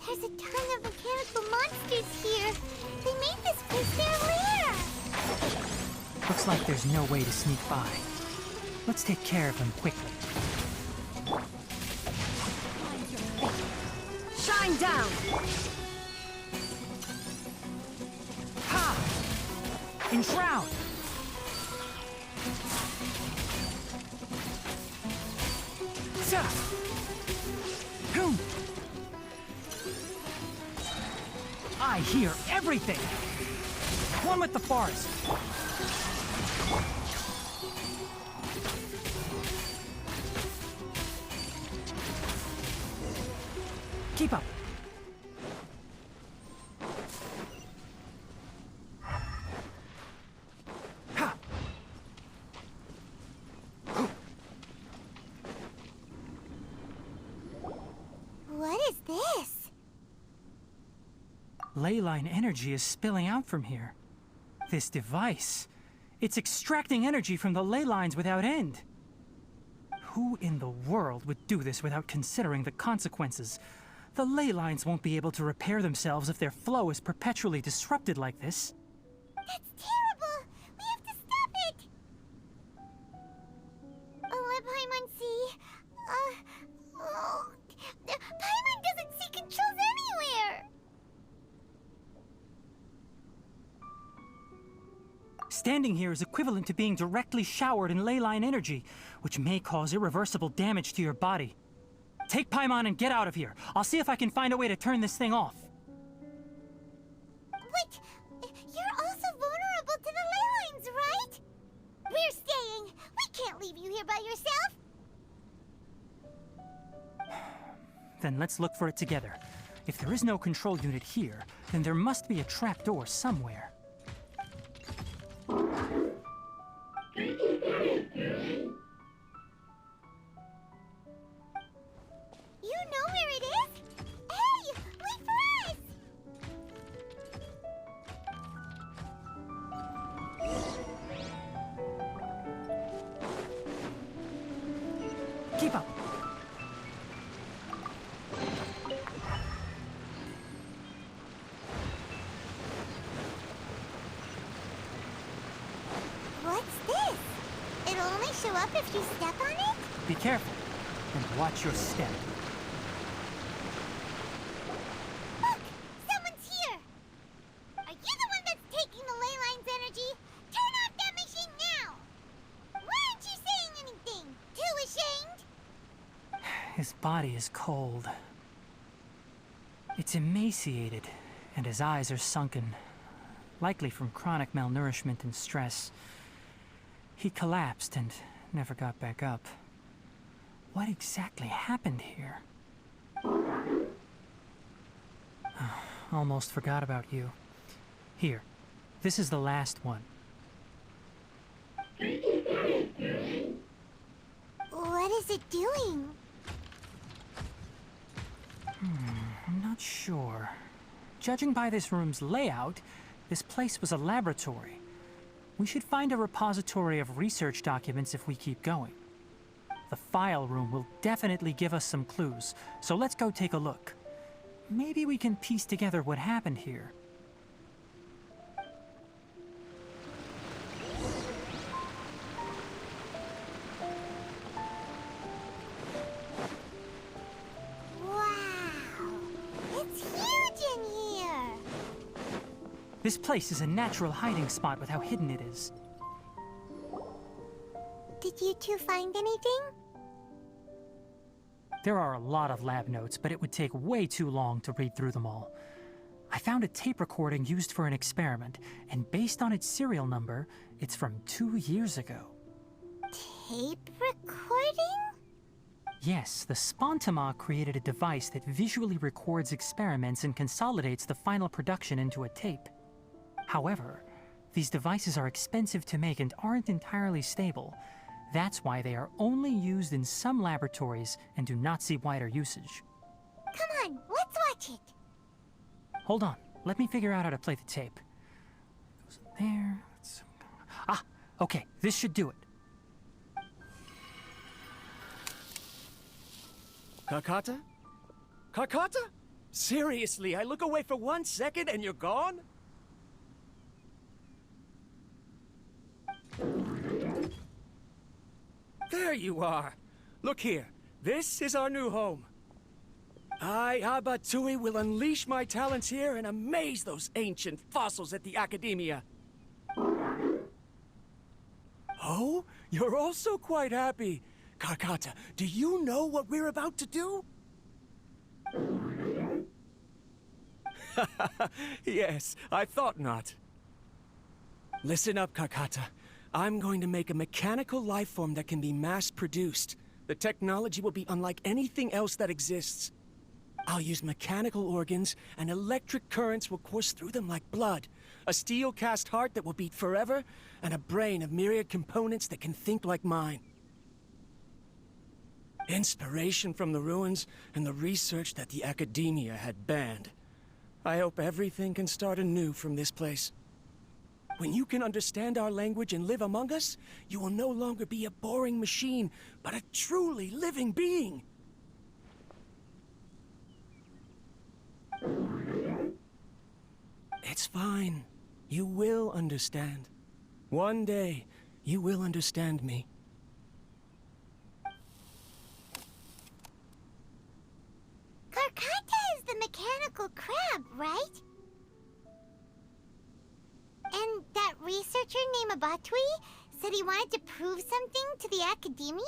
There's a ton of mechanical monsters here. They made this place their lair. Looks like there's no way to sneak by. Let's take care of them quickly. Shine down! Ha! Enshroud! Sa! Boom! I hear everything! One with the forest! Keep up! Ha! What is this? Leyline energy is spilling out from here. This device, it's extracting energy from the ley lines without end. Who in the world would do this without considering the consequences? The ley lines won't be able to repair themselves if their flow is perpetually disrupted like this. That's terrible! We have to stop it! Oh, Paimon see. Paimon doesn't see controls anywhere! Standing here is equivalent to being directly showered in leyline energy, which may cause irreversible damage to your body. Take Paimon and get out of here. I'll see if I can find a way to turn this thing off. But you're also vulnerable to the ley lines, right? We're staying. We can't leave you here by yourself. Then let's look for it together. If there is no control unit here, then there must be a trapdoor somewhere. You know where it is? Hey, wait for us! Keep up. What's this? It'll only show up if you step on it? Be careful, and watch your step. Look! Someone's here! Are you the one that's taking the ley line's energy? Turn off that machine now! Why aren't you saying anything? Too ashamed? His body is cold. It's emaciated, and his eyes are sunken, likely from chronic malnourishment and stress. He collapsed and never got back up. What exactly happened here? Almost forgot about you. Here, this is the last one. What is it doing? I'm not sure. Judging by this room's layout, this place was a laboratory. We should find a repository of research documents if we keep going. The file room will definitely give us some clues, so let's go take a look. Maybe we can piece together what happened here. Wow! It's huge in here! This place is a natural hiding spot with how hidden it is. Did you two find anything? There are a lot of lab notes, but it would take way too long to read through them all. I found a tape recording used for an experiment, and based on its serial number, it's from 2 years ago. Tape recording? Yes, the Spontima created a device that visually records experiments and consolidates the final production into a tape. However, these devices are expensive to make and aren't entirely stable. That's why they are only used in some laboratories and do not see wider usage. Come on, let's watch it! Hold on, let me figure out how to play the tape. Goes in there. Ah, okay, this should do it. Karkata? Karkata? Seriously, I look away for 1 second and you're gone? There you are. Look here. This is our new home. I, Abatui, will unleash my talents here and amaze those ancient fossils at the Academia. Oh, you're also quite happy. Karkata, do you know what we're about to do? Yes, I thought not. Listen up, Karkata. I'm going to make a mechanical life form that can be mass-produced. The technology will be unlike anything else that exists. I'll use mechanical organs, and electric currents will course through them like blood. A steel-cast heart that will beat forever, and a brain of myriad components that can think like mine. Inspiration from the ruins and the research that the Academia had banned. I hope everything can start anew from this place. When you can understand our language and live among us, you will no longer be a boring machine, but a truly living being. It's fine. You will understand. One day, you will understand me. Karkata is the mechanical crab, right? And that researcher named Abatui said he wanted to prove something to the Academia?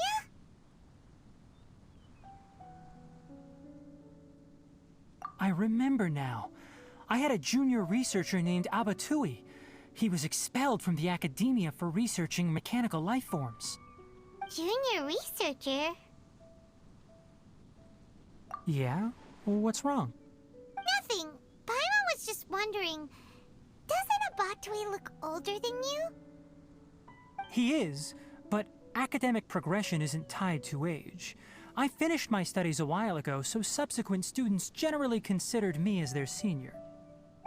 I remember now. I had a junior researcher named Abatui. He was expelled from the Academia for researching mechanical life forms. Junior researcher? Yeah? Well, what's wrong? wondering, doesn't Abatui look older than you? He is, but academic progression isn't tied to age. I finished my studies a while ago, so subsequent students generally considered me as their senior.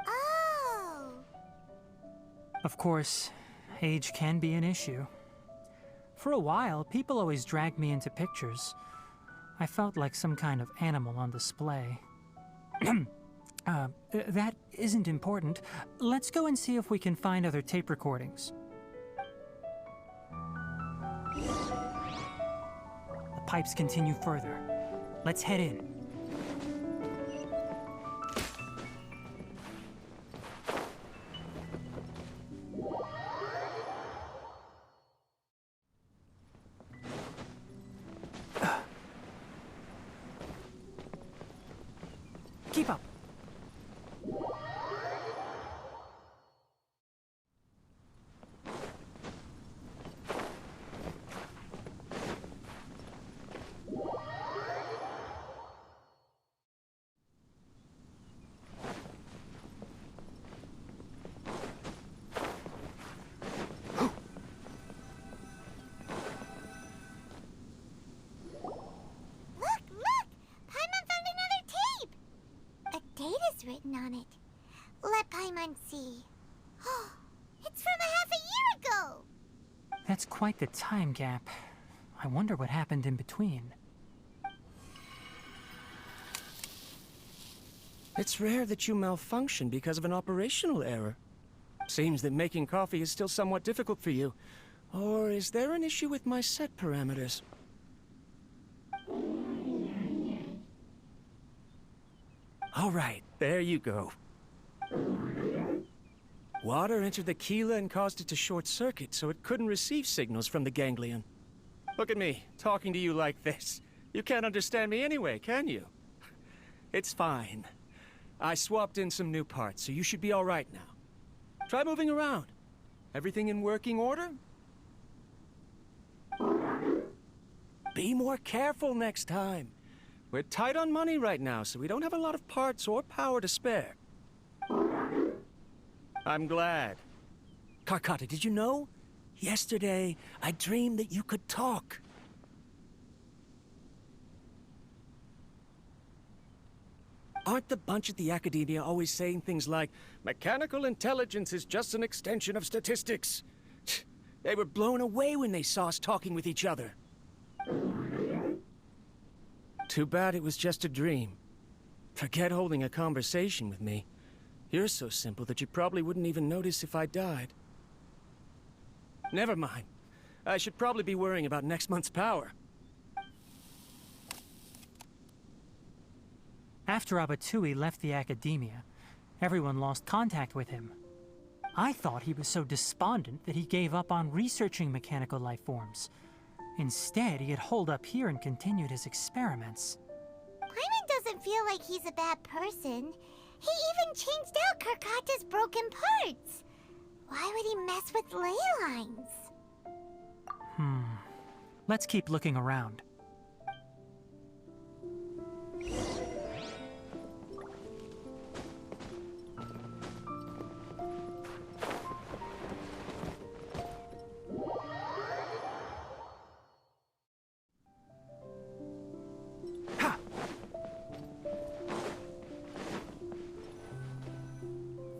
Oh. Of course, age can be an issue. For a while, people always dragged me into pictures. I felt like some kind of animal on display. That isn't important. Let's go and see if we can find other tape recordings. The pipes continue further. Let's head in. Keep up. Written on it. Let Paimon see. It's from a half a year ago! That's quite the time gap. I wonder what happened in between. It's rare that you malfunction because of an operational error. Seems that making coffee is still somewhat difficult for you. Or is there an issue with my set parameters? All right, there you go. Water entered the Keela and caused it to short-circuit, so it couldn't receive signals from the ganglion. Look at me, talking to you like this. You can't understand me anyway, can you? It's fine. I swapped in some new parts, so you should be all right now. Try moving around. Everything in working order? Be more careful next time. We're tight on money right now, so we don't have a lot of parts or power to spare. I'm glad. Karkata, did you know? Yesterday, I dreamed that you could talk. Aren't the bunch at the Academia always saying things like, mechanical intelligence is just an extension of statistics? They were blown away when they saw us talking with each other. Too bad it was just a dream. Forget holding a conversation with me. You're so simple that you probably wouldn't even notice if I died. Never mind. I should probably be worrying about next month's power. After Abatui left the Academia, everyone lost contact with him. I thought he was so despondent that he gave up on researching mechanical life forms. Instead, he had holed up here and continued his experiments. Paimon doesn't feel like he's a bad person. He even changed out Karkata's broken parts. Why would he mess with ley lines? Let's keep looking around.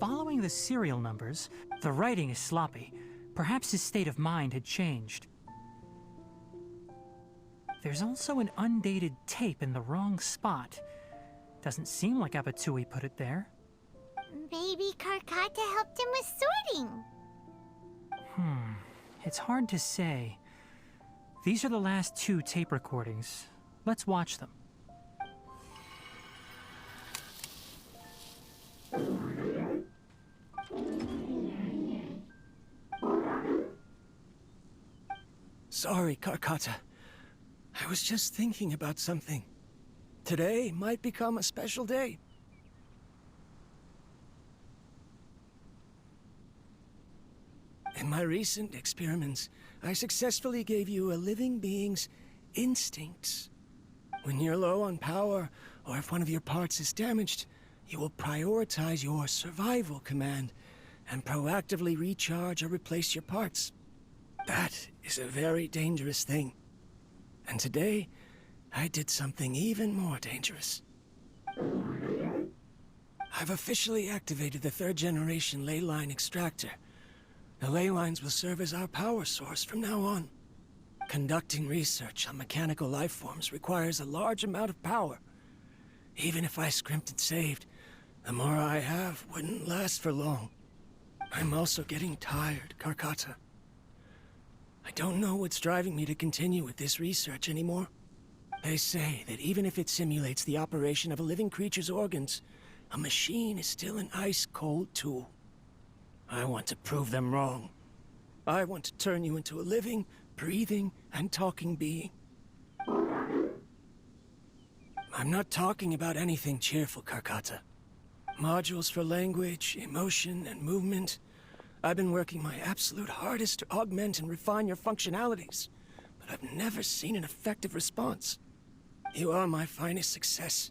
Following the serial numbers, the writing is sloppy. Perhaps his state of mind had changed. There's also an undated tape in the wrong spot. Doesn't seem like Abatui put it there. Maybe Karkata helped him with sorting. It's hard to say. These are the last 2 tape recordings. Let's watch them. Sorry, Karkata. I was just thinking about something. Today might become a special day. In my recent experiments, I successfully gave you a living being's instincts. When you're low on power, or if one of your parts is damaged, you will prioritize your survival command and proactively recharge or replace your parts. That is a very dangerous thing. And today, I did something even more dangerous. I've officially activated the 3rd generation ley line extractor. The ley lines will serve as our power source from now on. Conducting research on mechanical life forms requires a large amount of power. Even if I scrimped and saved, the more I have wouldn't last for long. I'm also getting tired, Karkata. I don't know what's driving me to continue with this research anymore. They say that even if it simulates the operation of a living creature's organs, a machine is still an ice-cold tool. I want to prove them wrong. I want to turn you into a living, breathing, and talking being. I'm not talking about anything cheerful, Karkata. Modules for language, emotion, and movement. I've been working my absolute hardest to augment and refine your functionalities, but I've never seen an effective response. You are my finest success,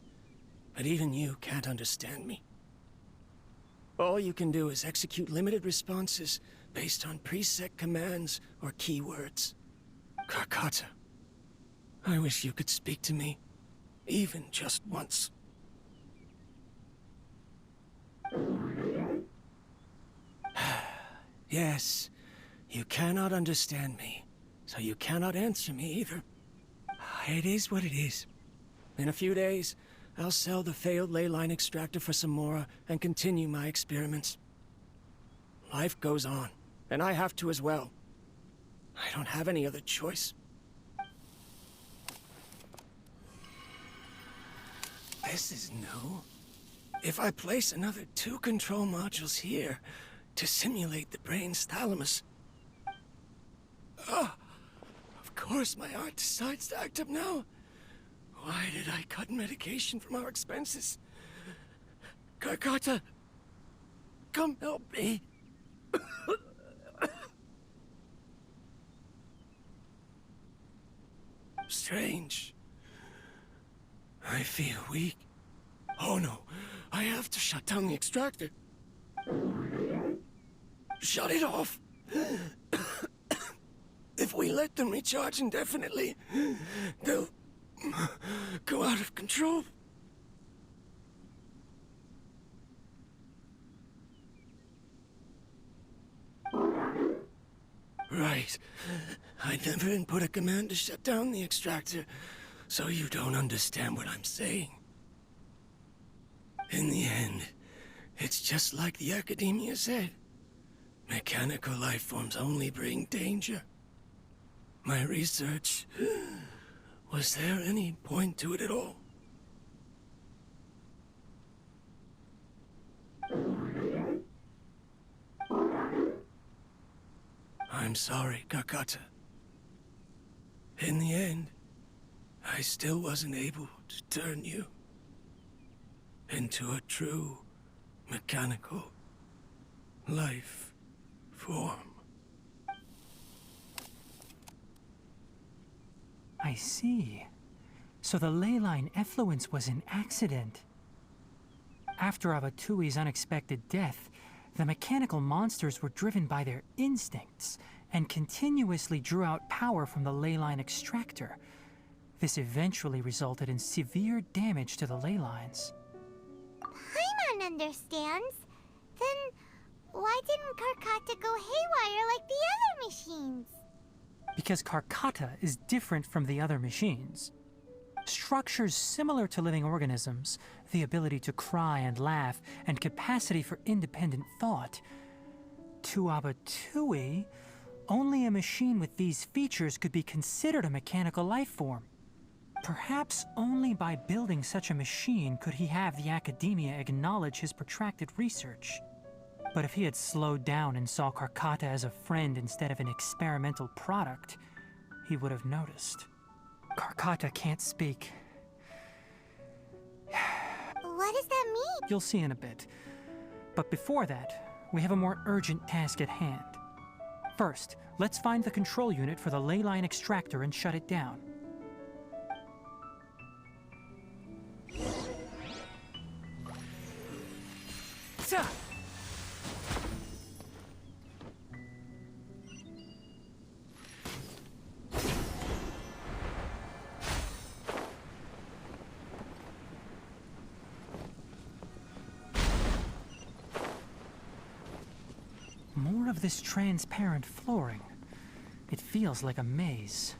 but even you can't understand me. All you can do is execute limited responses based on preset commands or keywords. Karkata, I wish you could speak to me, even just once. Yes, you cannot understand me, so you cannot answer me either. It is what it is. In a few days, I'll sell the failed ley line extractor for some more and continue my experiments. Life goes on, and I have to as well. I don't have any other choice. This is new. If I place another 2 control modules here to simulate the brain's thalamus... of course my heart decides to act up now. Why did I cut medication from our expenses? Karkata, come help me. Strange. I feel weak. Oh no, I have to shut down the extractor. Shut it off. If we let them recharge indefinitely, they'll go out of control. Right. I never input a command to shut down the extractor, so you don't understand what I'm saying. In the end, it's just like the academia said. Mechanical life forms only bring danger. My research... was there any point to it at all? I'm sorry, Karkata. In the end, I still wasn't able to turn you into a true mechanical life form. I see. So the ley line effluence was an accident. After Abatui's unexpected death, the mechanical monsters were driven by their instincts and continuously drew out power from the ley line extractor. This eventually resulted in severe damage to the ley lines. Paimon understands. Then why didn't Karkata go haywire like the other machines? Because Karkata is different from the other machines. Structures similar to living organisms, the ability to cry and laugh, and capacity for independent thought. To Abatui, only a machine with these features could be considered a mechanical life form. Perhaps only by building such a machine could he have the academia acknowledge his protracted research. But if he had slowed down and saw Karkata as a friend instead of an experimental product, he would have noticed. Karkata can't speak. What does that mean? You'll see in a bit. But before that, we have a more urgent task at hand. First, let's find the control unit for the ley line extractor and shut it down. of this transparent flooring. It feels like a maze.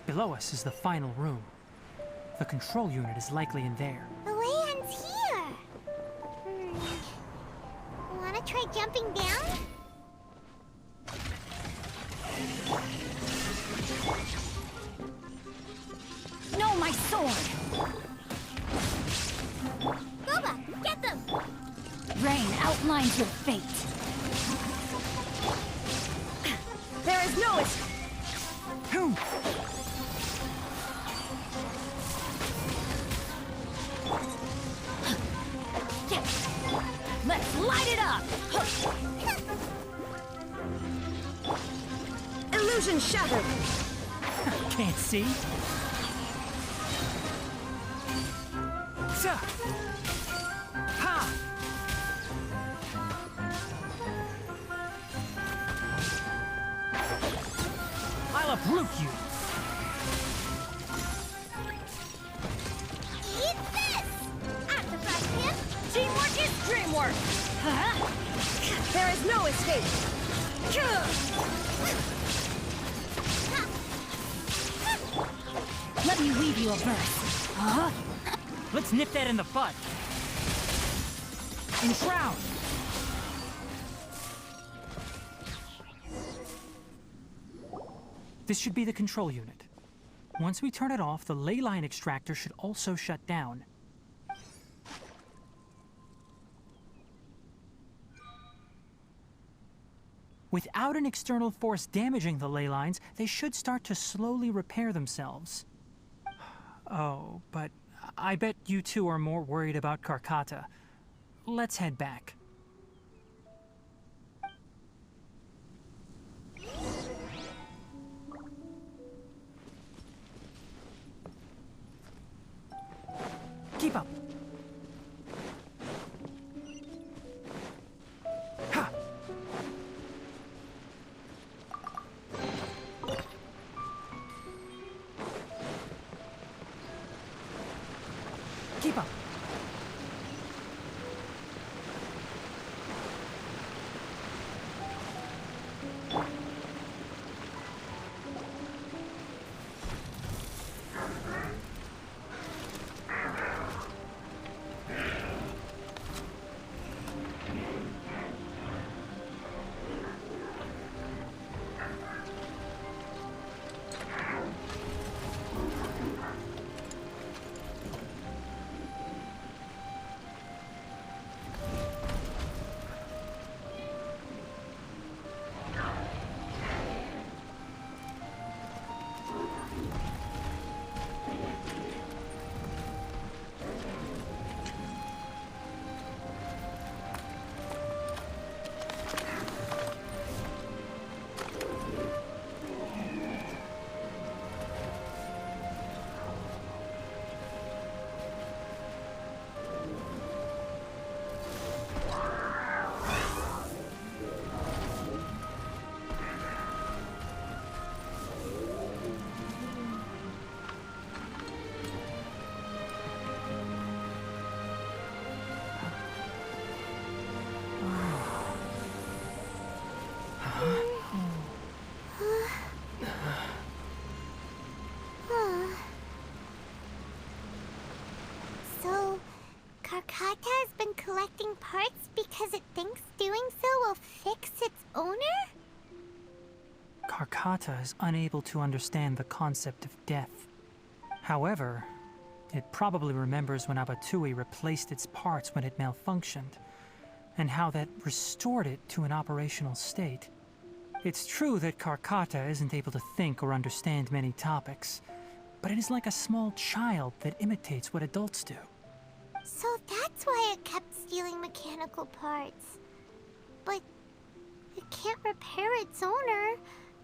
Below us is the final room. The control unit is likely in there. The land's here! Wanna try jumping down? No, my sword! Boba, get them! Rain outlines your fate. There is no escape. Let's light it up! Illusion shattered! Can't see? Ha! I'll uproot you! Eat this! I'm the first hit! Teamwork is dreamwork! There is no escape! Let me weave you a verse. Let's nip that in the bud. Enshroud! This should be the control unit. Once we turn it off, the ley line extractor should also shut down. Without an external force damaging the ley lines, they should start to slowly repair themselves. Oh, but I bet you two are more worried about Karkata. Let's head back. Keep up. Ha! Keep up. collecting parts because it thinks doing so will fix its owner? Karkata is unable to understand the concept of death. However, it probably remembers when Abatui replaced its parts when it malfunctioned, and how that restored it to an operational state. It's true that Karkata isn't able to think or understand many topics, but it is like a small child that imitates what adults do. So that's why it kept stealing mechanical parts. But it can't repair its owner,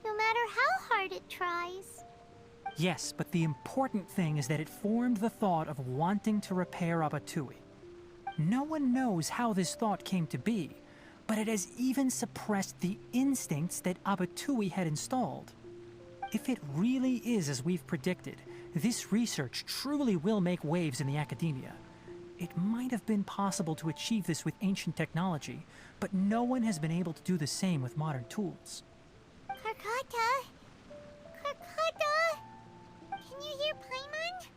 no matter how hard it tries. Yes, but the important thing is that it formed the thought of wanting to repair Abatui. No one knows how this thought came to be, but it has even suppressed the instincts that Abatui had installed. If it really is as we've predicted, this research truly will make waves in the academia. It might have been possible to achieve this with ancient technology, but no one has been able to do the same with modern tools. Karkata? Karkata? Can you hear Paimon?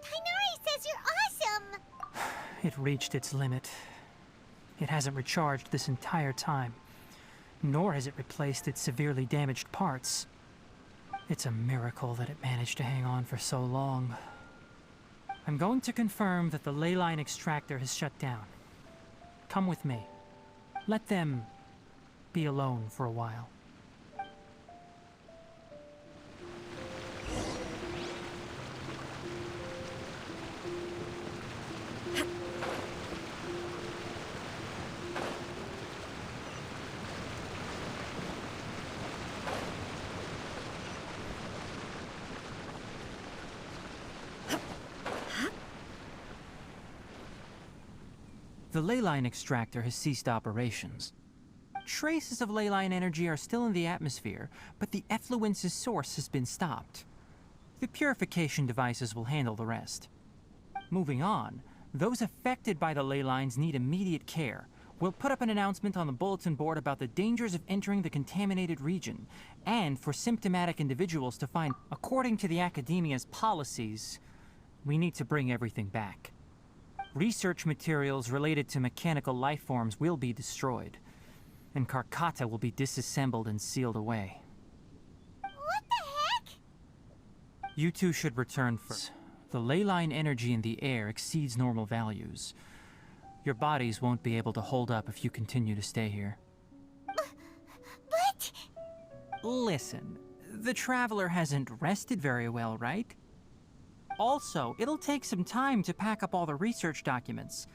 Tighnari says you're awesome! It reached its limit. It hasn't recharged this entire time, nor has it replaced its severely damaged parts. It's a miracle that it managed to hang on for so long. I'm going to confirm that the ley line extractor has shut down. Come with me. Let them be alone for a while. The ley line extractor has ceased operations. Traces of ley line energy are still in the atmosphere, but the effluence's source has been stopped. The purification devices will handle the rest. Moving on, those affected by the ley lines need immediate care. We'll put up an announcement on the bulletin board about the dangers of entering the contaminated region, and for symptomatic individuals to find. According to the Academia's policies, we need to bring everything back. Research materials related to mechanical life forms will be destroyed, and Karkata will be disassembled and sealed away. What the heck? You two should return first. The ley line energy in the air exceeds normal values. Your bodies won't be able to hold up if you continue to stay here. But... Listen, the Traveler hasn't rested very well, right? Also, it'll take some time to pack up all the research documents.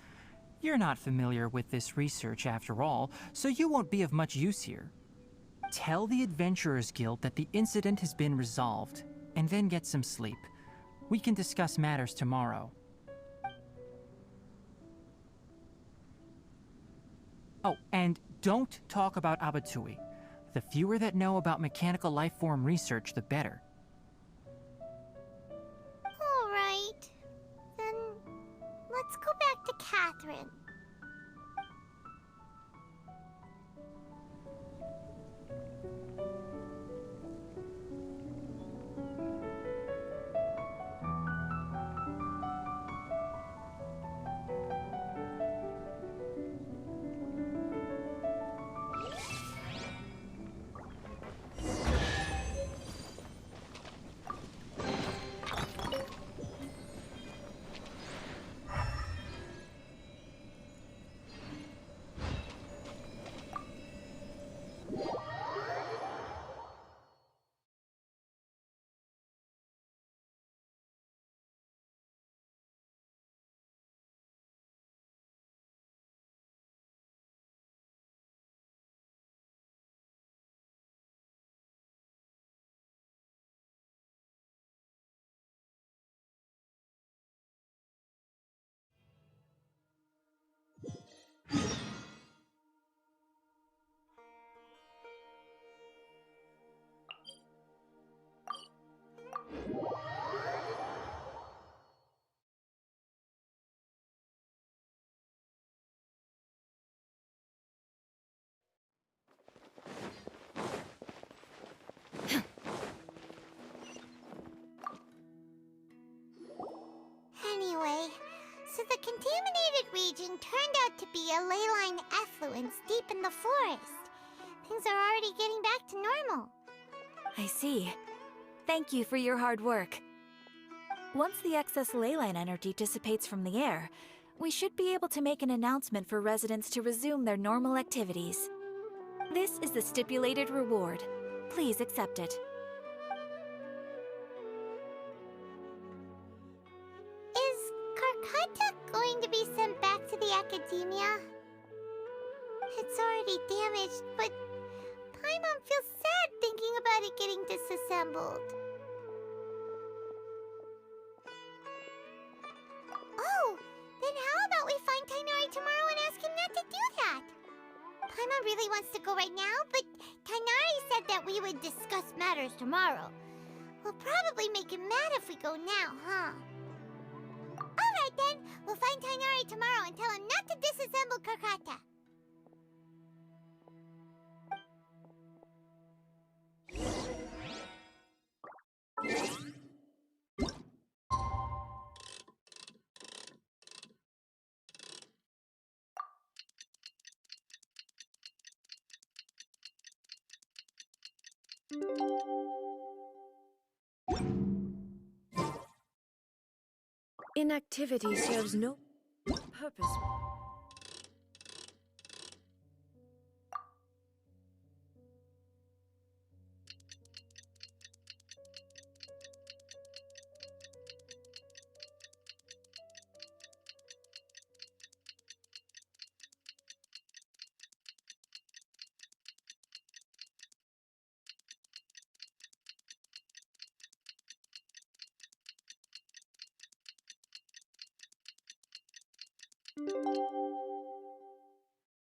You're not familiar with this research after all, so you won't be of much use here. Tell the Adventurers Guild that the incident has been resolved, and then get some sleep. We can discuss matters tomorrow. Oh, and don't talk about Abatui. The fewer that know about mechanical life form research, the better. Alright. Then... let's go back to Catherine. Anyway, so the contaminated region turned out to be a ley line effluence deep in the forest. Things are already getting back to normal. I see. Thank you for your hard work. Once the excess ley line energy dissipates from the air, we should be able to make an announcement for residents to resume their normal activities. This is the stipulated reward. Please accept it. Is Karkata going to be sent back to the academia? It's already damaged, but Paimon feels sad thinking about it getting disassembled. Oh, then how about we find Tighnari tomorrow and ask him not to do that? Paimon really wants to go right now, but Tighnari said that we would discuss matters tomorrow. We'll probably make him mad if we go now, huh? Alright then, we'll find Tighnari tomorrow and tell him not to disassemble Karkata. Inactivity serves no purpose.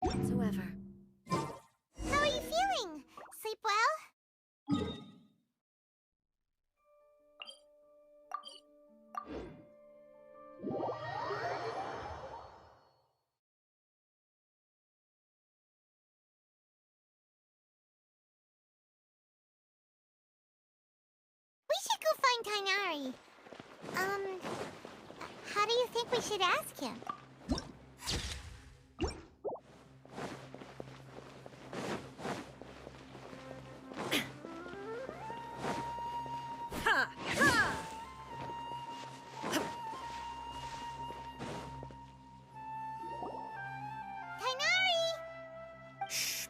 Whatsoever. How are you feeling? Sleep well? We should go find Tighnari. How do you think we should ask him?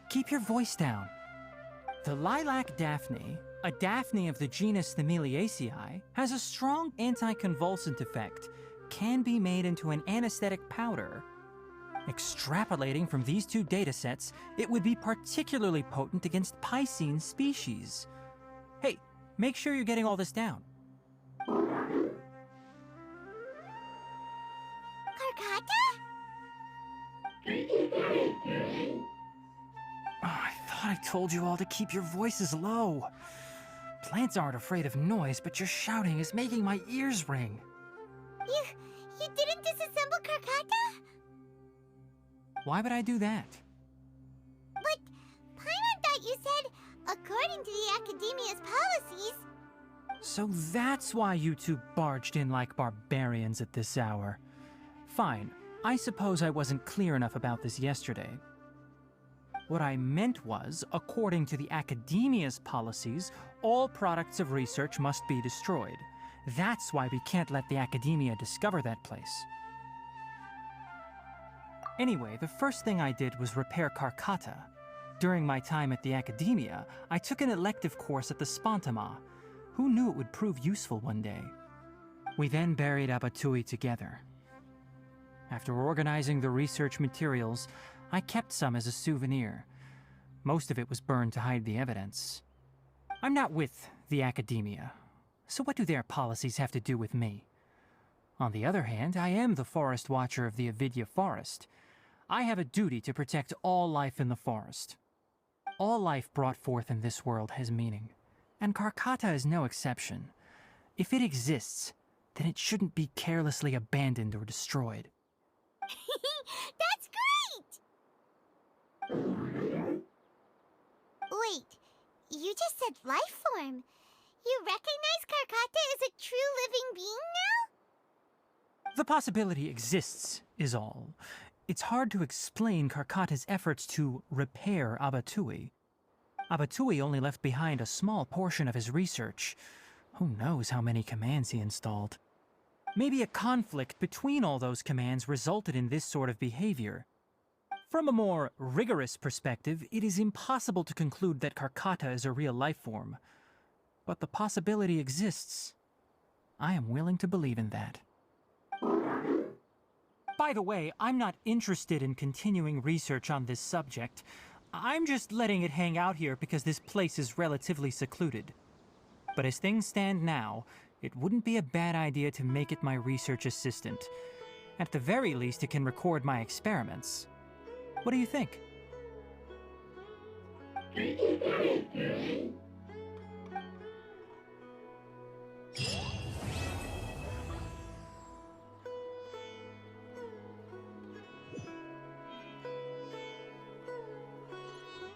Keep your voice down. The lilac daphne, a daphne of the genus Thymilaceae, has a strong anticonvulsant effect, can be made into an anesthetic powder. Extrapolating from these two datasets, it would be particularly potent against Piscine species. Hey, make sure you're getting all this down. Karkata? Oh, I thought I told you all to keep your voices low. Plants aren't afraid of noise, but your shouting is making my ears ring. You didn't disassemble Karkata? Why would I do that? But Paimon thought you said, according to the Academia's policies... So that's why you two barged in like barbarians at this hour. Fine, I suppose I wasn't clear enough about this yesterday. What I meant was, according to the Academia's policies, all products of research must be destroyed. That's why we can't let the Academia discover that place. Anyway, the first thing I did was repair Karkata. During my time at the Academia, I took an elective course at the Spontama. Who knew it would prove useful one day? We then buried Abatui together. After organizing the research materials, I kept some as a souvenir. Most of it was burned to hide the evidence. I'm not with the Academia, so what do their policies have to do with me? On the other hand, I am the Forest Watcher of the Avidya Forest. I have a duty to protect all life in the forest. All life brought forth in this world has meaning, and Karkata is no exception. If it exists, then it shouldn't be carelessly abandoned or destroyed. That's great! Wait, you just said life form. You recognize Karkata as a true living being The possibility exists, is all. It's hard to explain Karkata's efforts to repair Abatui. Abatui only left behind a small portion of his research. Who knows how many commands he installed? Maybe a conflict between all those commands resulted in this sort of behavior. From a more rigorous perspective, it is impossible to conclude that Karkata is a real life form. But the possibility exists. I am willing to believe in that. By the way, I'm not interested in continuing research on this subject. I'm just letting it hang out here because this place is relatively secluded. But as things stand now, it wouldn't be a bad idea to make it my research assistant. At the very least, it can record my experiments. What do you think?